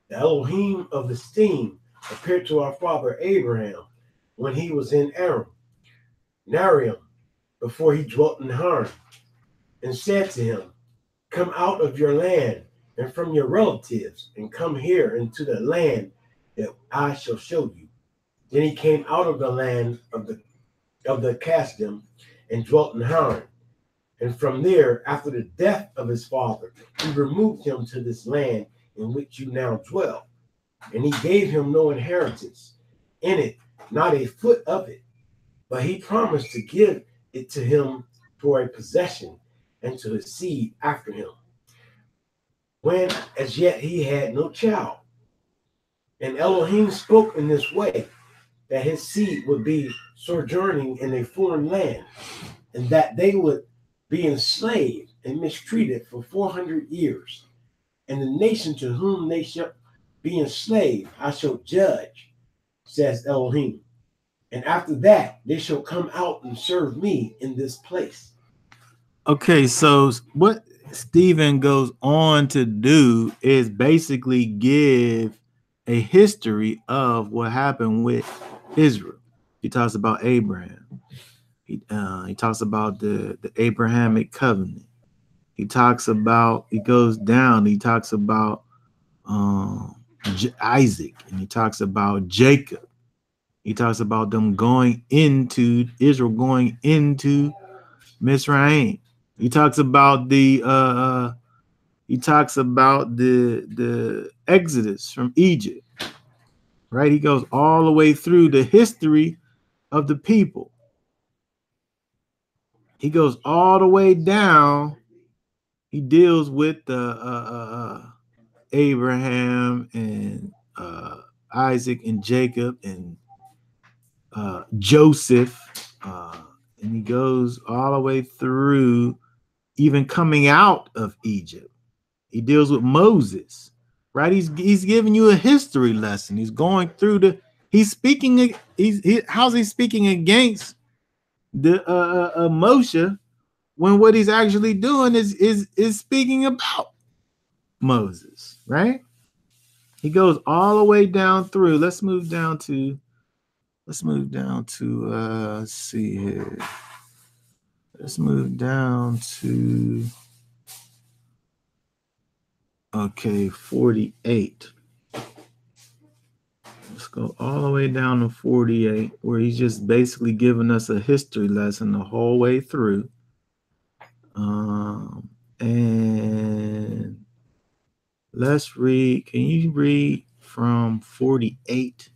[SPEAKER 2] The Elohim of the steam appeared to our father Abraham when he was in Narium, before he dwelt in Haran, and said to him, 'Come out of your land and from your relatives, and come here into the land that I shall show you.' Then he came out of the land of the Casdim and dwelt in Haran. And from there, after the death of his father, he removed him to this land in which you now dwell. And he gave him no inheritance in it, not a foot of it. But he promised to give it to him for a possession and to his seed after him, when as yet he had no child. And Elohim spoke in this way, that his seed would be sojourning in a foreign land, and that they would be enslaved and mistreated for 400 years. And the nation to whom they shall be enslaved, I shall judge, says Elohim. And after that, they shall come out and serve me in this place."
[SPEAKER 1] Okay, so what Stephen goes on to do is basically give a history of what happened with Israel. He talks about Abraham. He talks about the Abrahamic covenant. He talks about, he goes down, he talks about Isaac, and he talks about Jacob. He talks about them going into Israel, going into Mizraim. He talks about the Exodus from Egypt. Right? He goes all the way through the history of the people. He goes all the way down. He deals with Abraham and Isaac and Jacob and Joseph, and he goes all the way through, even coming out of Egypt. He deals with Moses, right? He's giving you a history lesson. He's going through he's speaking. How's he speaking against the Moshe, when what he's actually doing is speaking about Moses, right? He goes all the way down through. Let's move down to let's see here. Let's move down to 48. Let's go all the way down to 48, where he's just basically giving us a history lesson the whole way through. And let's read. Can you read from 48?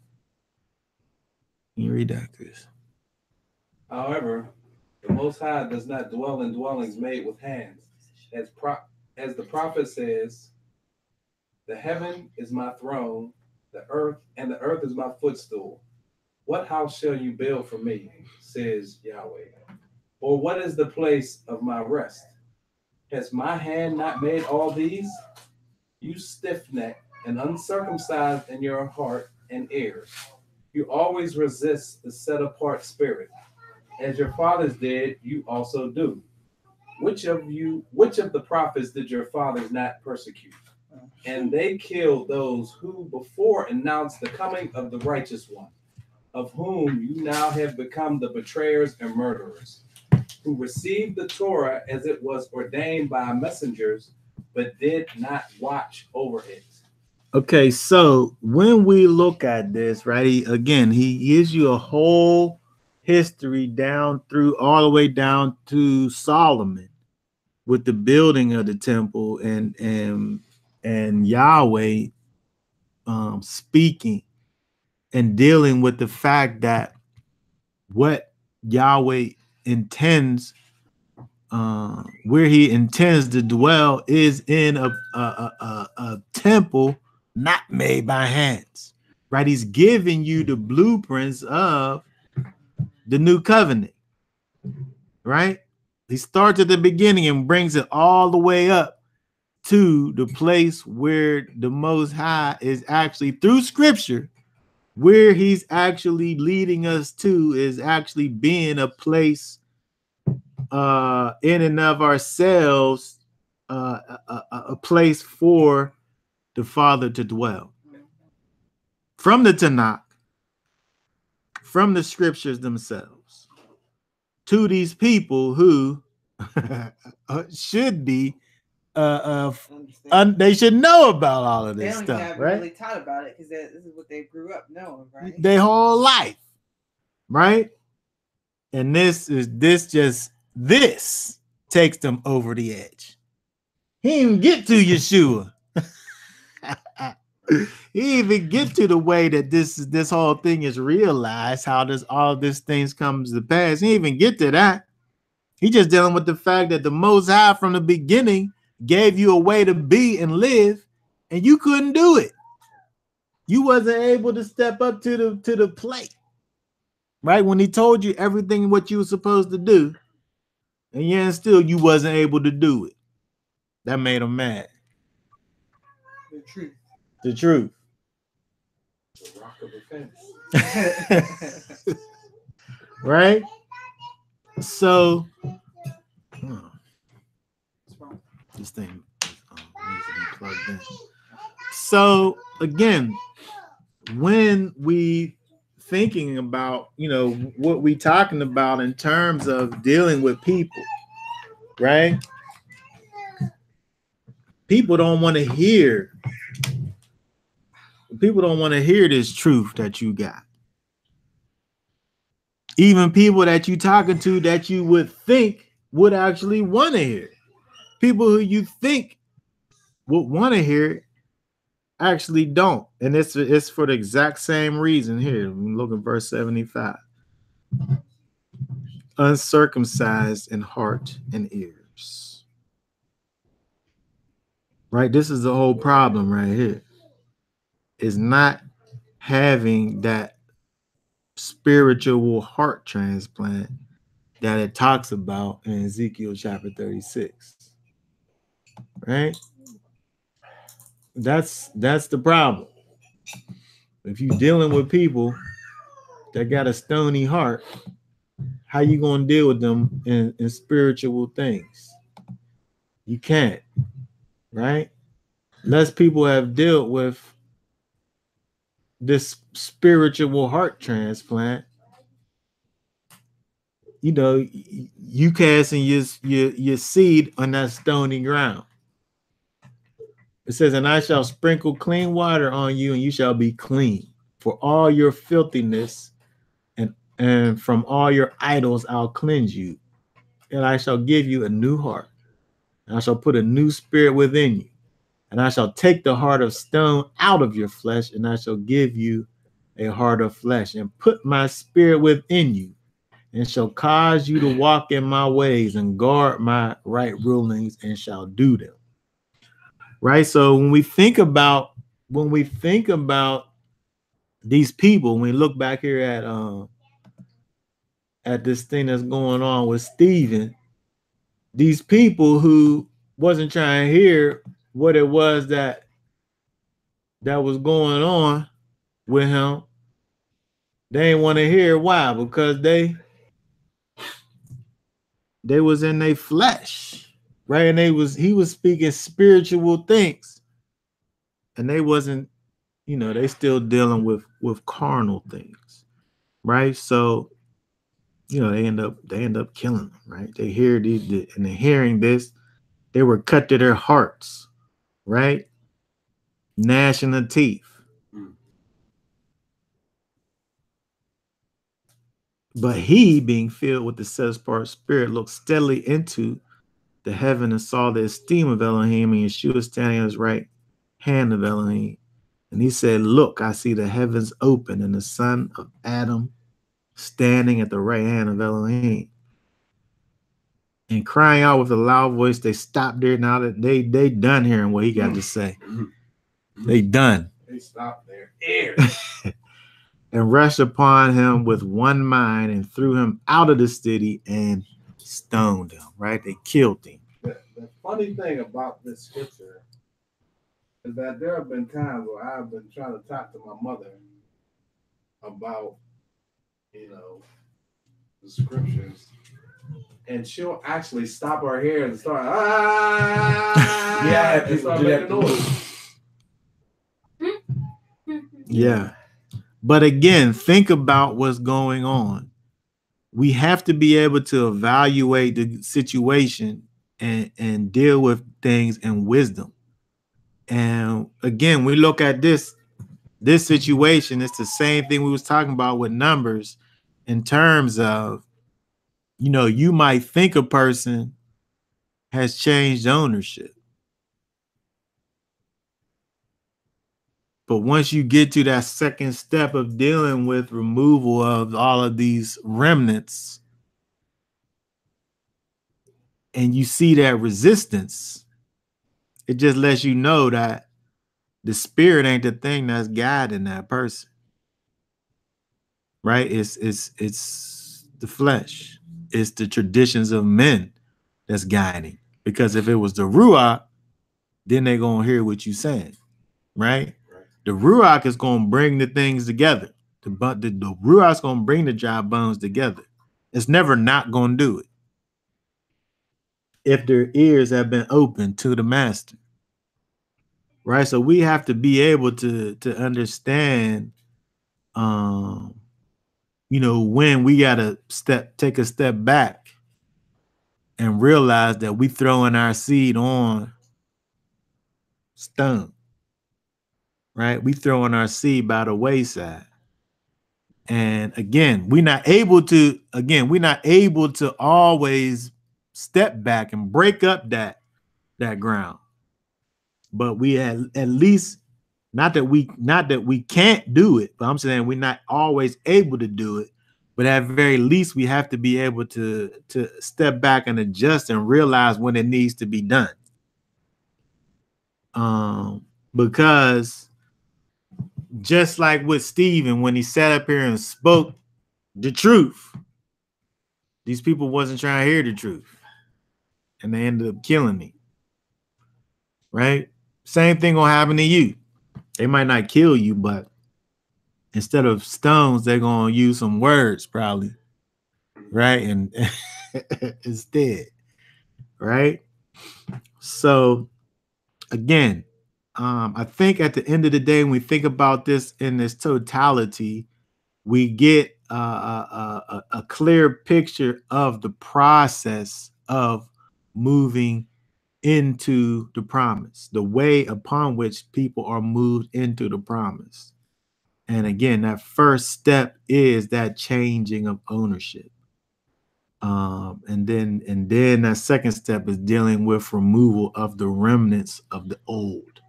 [SPEAKER 1] Can you read that, Chris?
[SPEAKER 6] However, the Most High does not dwell in dwellings made with hands. As the prophet says, "The heaven is my throne, the earth is my footstool. What house shall you build for me, says Yahweh? Or what is the place of my rest? Has my hand not made all these? You stiff-necked and uncircumcised in your heart and ears. You always resist the set apart spirit. As your fathers did, you also do. Which of the prophets did your fathers not persecute? And they killed those who before announced the coming of the righteous one, of whom you now have become the betrayers and murderers, who received the Torah as it was ordained by messengers, but did not watch over it.
[SPEAKER 1] Okay, so when we look at this, right, he gives you a whole history down through all the way down to Solomon with the building of the temple and Yahweh speaking and dealing with the fact that what Yahweh intends, where he intends to dwell, is in a temple not made by hands, right? He's giving you the blueprints of the new covenant, right? He starts at the beginning and brings it all the way up to the place where the Most High is actually, through scripture, where he's actually leading us to is actually being a place in and of ourselves, a place for the Father to dwell. From the Tanakh, from the scriptures themselves, to these people who should be, they should know about all of this stuff,
[SPEAKER 3] They
[SPEAKER 1] right?
[SPEAKER 3] really taught about it because this is what they grew up knowing, right?
[SPEAKER 1] Their whole life, right? And this takes them over the edge. He didn't even get to Yeshua. He didn't even get to the way that this whole thing is realized, how all this things comes to pass. He didn't even get to that. He just dealing with the fact that the Most High from the beginning gave you a way to be and live, and you couldn't do it. You wasn't able to step up to the plate, right? When he told you everything what you were supposed to do, and yet still you wasn't able to do it. That made him mad.
[SPEAKER 3] The truth.
[SPEAKER 1] The truth.
[SPEAKER 6] The rock of offense.
[SPEAKER 1] Right? So, this thing needs to be plugged in. So, again, when we thinking about, what we talking about in terms of dealing with people, right? People don't want to hear this truth that you got. Even people that you talking to that you would think would actually want to hear it. People who you think would want to hear it actually don't. And it's for the exact same reason here. Look at verse 75. Uncircumcised in heart and ears. Right? This is the whole problem right here. Is not having that spiritual heart transplant that it talks about in Ezekiel chapter 36. Right? That's the problem. If you're dealing with people that got a stony heart, how you gonna deal with them in spiritual things? You can't, right? Less people have dealt with this spiritual heart transplant. You casting your seed on that stony ground. It says, and I shall sprinkle clean water on you, and you shall be clean. For all your filthiness and from all your idols I'll cleanse you. And I shall give you a new heart. And I shall put a new spirit within you. And I shall take the heart of stone out of your flesh, and I shall give you a heart of flesh, and put my spirit within you, and shall cause you to walk in my ways and guard my right rulings, and shall do them. Right? So when we think about these people, when we look back here at this thing that's going on with Stephen, these people who wasn't trying to hear what it was that was going on with him, They ain't want to hear. Why? Because they was in their flesh, right? And he was speaking spiritual things, and they wasn't, they still dealing with carnal things, right? So, they end up killing them, right? They hear and they're hearing this, they were cut to their hearts, right? Gnashing the teeth. But he, being filled with the set-apart spirit, looked steadily into the heaven and saw the esteem of Elohim, and Yeshua standing at his right hand of Elohim. And he said, look, I see the heavens open and the son of Adam standing at the right hand of Elohim. And crying out with a loud voice, they stopped there. Now that they done hearing what he got to say. They done.
[SPEAKER 6] They stopped their ear.
[SPEAKER 1] And rushed upon him with one mind and threw him out of the city and stoned him, right? They killed him.
[SPEAKER 5] The funny thing about this scripture is that there have been times where I've been trying to talk to my mother about, the scriptures, and she'll actually stop her hair and start,
[SPEAKER 2] Yeah,
[SPEAKER 5] and start making noise.
[SPEAKER 1] Yeah. But again, think about what's going on. We have to be able to evaluate the situation and deal with things in wisdom. And again, we look at this situation, it's the same thing we was talking about with numbers in terms of, you might think a person has changed ownership. But once you get to that second step of dealing with removal of all of these remnants, and you see that resistance, it just lets you know that the spirit ain't the thing that's guiding that person. Right? It's the flesh. It's the traditions of men that's guiding. Because if it was the Ruach, then they're gonna hear what you're saying. Right? The Ruach is gonna bring the things together. The Ruach's gonna bring the dry bones together. It's never not gonna do it if their ears have been open to the master. Right? So we have to be able to understand when we gotta take a step back and realize that we throwing our seed on stone. Right? We throwing our seed by the wayside. And again, we're not able to always step back and break up that ground. But we at least, not that we can't do it, but I'm saying we're not always able to do it. But at very least, we have to be able to step back and adjust and realize when it needs to be done. Because just like with Stephen, when he sat up here and spoke the truth, these people wasn't trying to hear the truth, and they ended up killing me. Right? Same thing gonna happen to you. They might not kill you, but instead of stones, they're gonna use some words, probably. Right? And instead, right? So again, I think at the end of the day, when we think about this in this totality, we get a clear picture of the process of moving into the promise, the way upon which people are moved into the promise. And again, that first step is that changing of ownership. And then that second step is dealing with removal of the remnants of the old.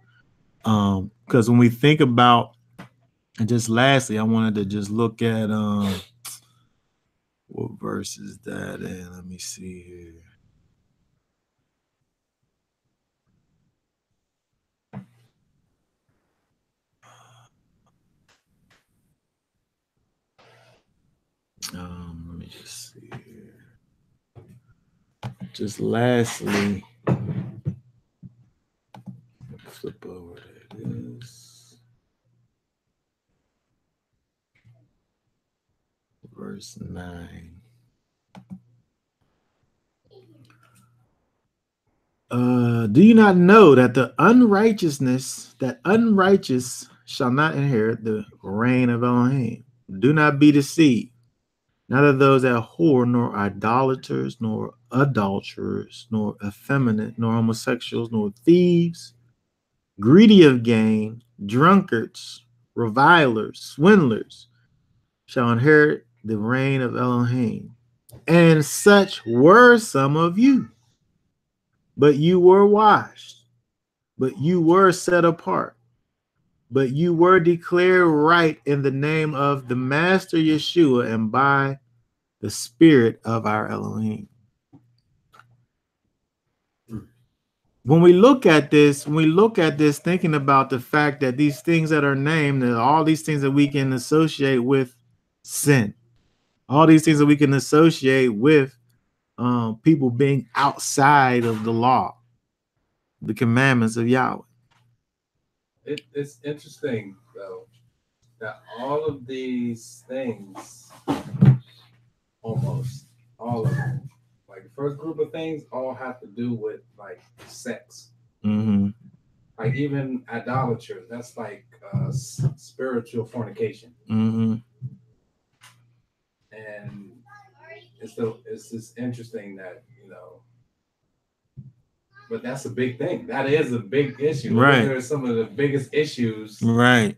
[SPEAKER 1] Because when we think about, and just lastly, I wanted to just look at what verse is that in? Let me see here. Let me just see here. Just lastly, flip over to this. verse 9. Do you not know that the unrighteous shall not inherit the reign of Elohim? Do not be deceived. Neither those that whore, nor idolaters, nor adulterers, nor effeminate, nor homosexuals, nor thieves, greedy of gain, drunkards, revilers, swindlers, shall inherit the reign of Elohim. And such were some of you. But you were washed, but you were set apart, but you were declared right in the name of the Master Yeshua and by the Spirit of our Elohim. When we look at this, thinking about the fact that these things that are named, and all these things that we can associate with sin, all these things that we can associate with people being outside of the law, the commandments of Yahweh.
[SPEAKER 6] It's interesting though that all of these things, almost all of them, like the first group of things, all have to do with like sex.
[SPEAKER 1] Mm-hmm.
[SPEAKER 6] Like even idolatry, that's like spiritual fornication.
[SPEAKER 1] Mm-hmm.
[SPEAKER 6] And it's just interesting that, you know, but that's a big thing. That is a big issue.
[SPEAKER 1] Right.
[SPEAKER 6] Those are some of the biggest issues,
[SPEAKER 1] Right,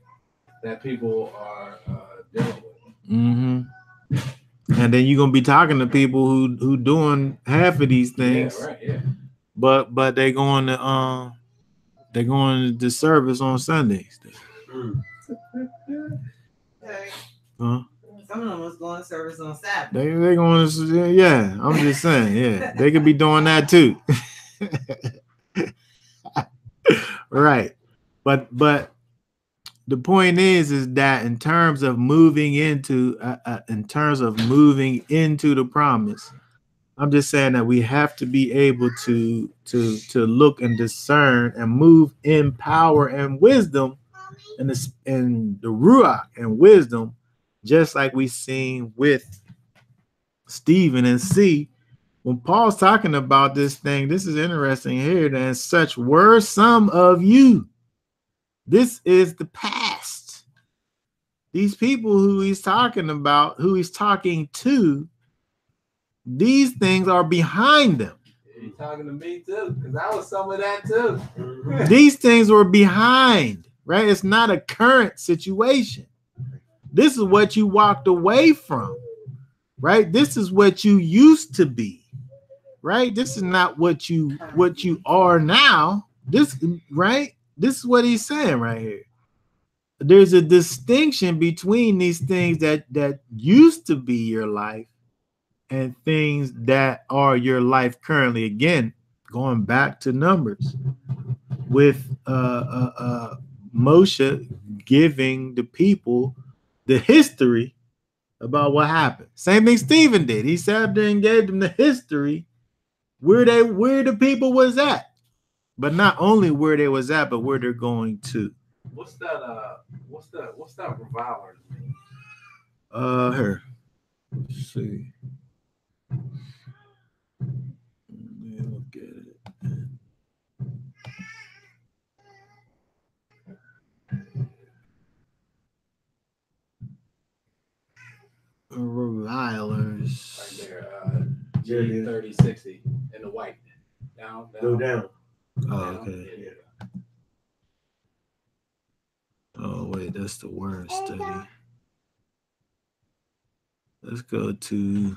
[SPEAKER 6] that people are dealing with.
[SPEAKER 1] Mm-hmm. And then you're gonna be talking to people who doing half of these things.
[SPEAKER 6] Yeah, right. Yeah.
[SPEAKER 1] But they're going to service on Sundays. Huh?
[SPEAKER 3] Some of them was going to service on Sabbath.
[SPEAKER 1] They going to, yeah. I'm just saying, yeah. They could be doing that too. Right. But the point is that in terms of moving into the promise, I'm just saying that we have to be able to look and discern and move in power and wisdom and the ruach and wisdom, just like we seen with Stephen. And see, when Paul's talking about this thing, this is interesting here. That such were some of you. This is the past. These people who he's talking about, who he's talking to, these things are behind them.
[SPEAKER 6] You're talking to me too, because I was some of that too.
[SPEAKER 1] These things were behind, right? It's not a current situation. This is what you walked away from, right? This is what you used to be, right? This is not what you are now. This, right? This is what he's saying right here. There's a distinction between these things that used to be your life and things that are your life currently. Again, going back to Numbers with Moshe giving the people the history about what happened. Same thing Stephen did. He sat there and gave them the history where the people was at, but not only where they was at, but where they're going to.
[SPEAKER 6] What's that reviler?
[SPEAKER 1] Here. Let's see. Let me look at it. Revilers.
[SPEAKER 6] Right there, G3060 in the white. Down.
[SPEAKER 2] Go down.
[SPEAKER 1] Oh, okay.
[SPEAKER 6] Yeah.
[SPEAKER 1] Oh, wait, that's the word study. Let's go to,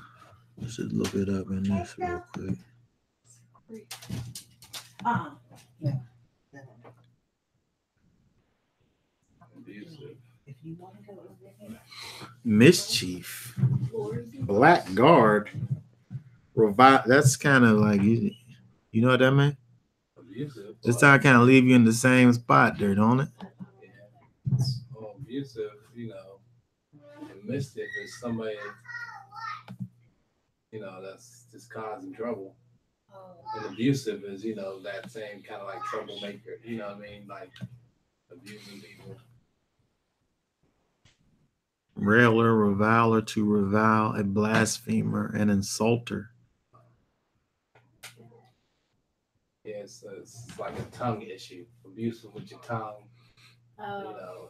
[SPEAKER 1] let's just look it up in this real quick.
[SPEAKER 3] Yeah.
[SPEAKER 1] Mischief, blackguard, that's kind of like, you know what that means? This time kind of leave you in the same spot there, don't it?
[SPEAKER 6] Yeah. Abusive, you know, and mystic is somebody, you know, that's just causing trouble. And abusive is, you know, that same kind of like troublemaker, you know what I mean? Like abusing people.
[SPEAKER 1] railer, reviler, to revile, a blasphemer, an insulter.
[SPEAKER 6] Yeah, it's like a tongue issue, abusive with your tongue. You know,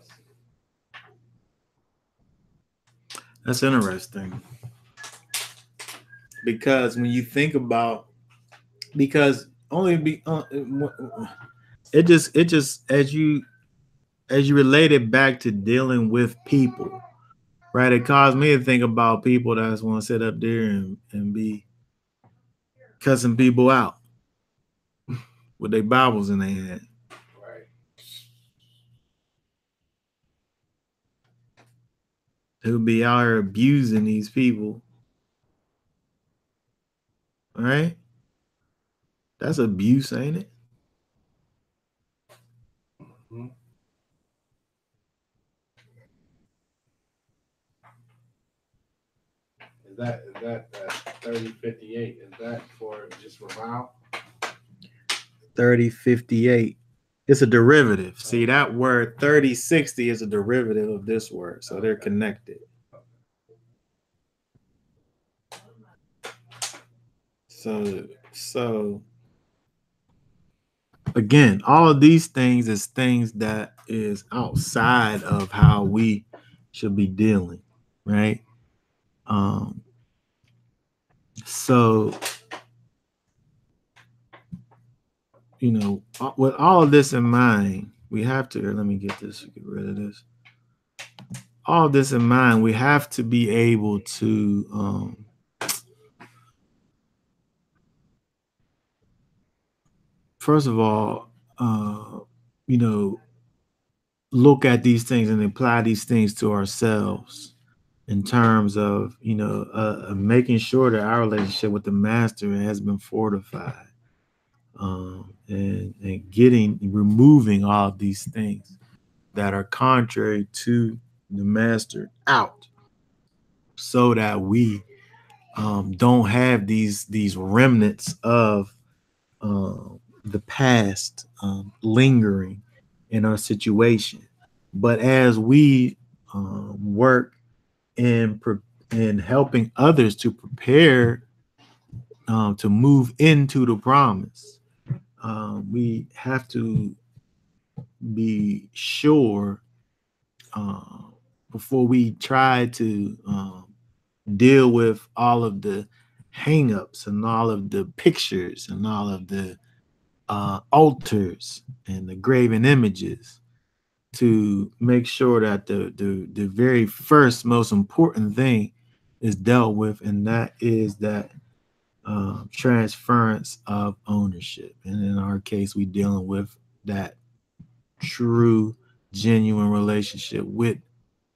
[SPEAKER 1] That's interesting. Because when you think about, because only be it just as you relate it back to dealing with people, right? It caused me to think about people that just want to sit up there and be cussing people out with their Bibles in their hand.
[SPEAKER 6] right.
[SPEAKER 1] Who be out here abusing these people, right? That's abuse, ain't it?
[SPEAKER 6] Mm-hmm. Is that 3058? Is that for just revile?
[SPEAKER 1] 3058. It's a derivative. See, that word 3060 is a derivative of this word, so they're connected. So again, all of these things is things that is outside of how we should be dealing, right? So you know, with all of this in mind, we have to, let me get rid of this. All of this in mind, we have to be able to first of all, you know, look at these things and apply these things to ourselves in terms of, you know, making sure that our relationship with the master has been fortified, and removing all of these things that are contrary to the master out, so that we don't have these remnants of the past lingering in our situation. But as we work in helping others to prepare to move into the promise, we have to be sure before we try to deal with all of the hangups and all of the pictures and all of the altars and the graven images, to make sure that the very first most important thing is dealt with, and that is that transference of ownership. And in our case, we dealing with that true, genuine relationship with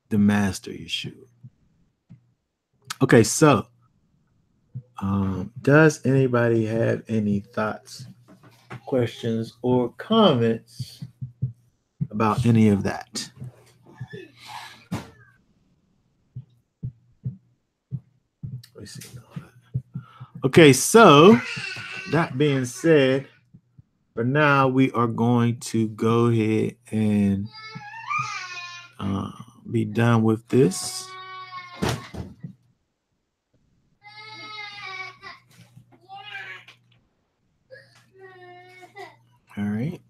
[SPEAKER 1] the Master Yeshua. Okay, so does anybody have any thoughts, questions, or comments about any of that? Let's see. Okay, so that being said, for now we are going to go ahead and be done with this. All right.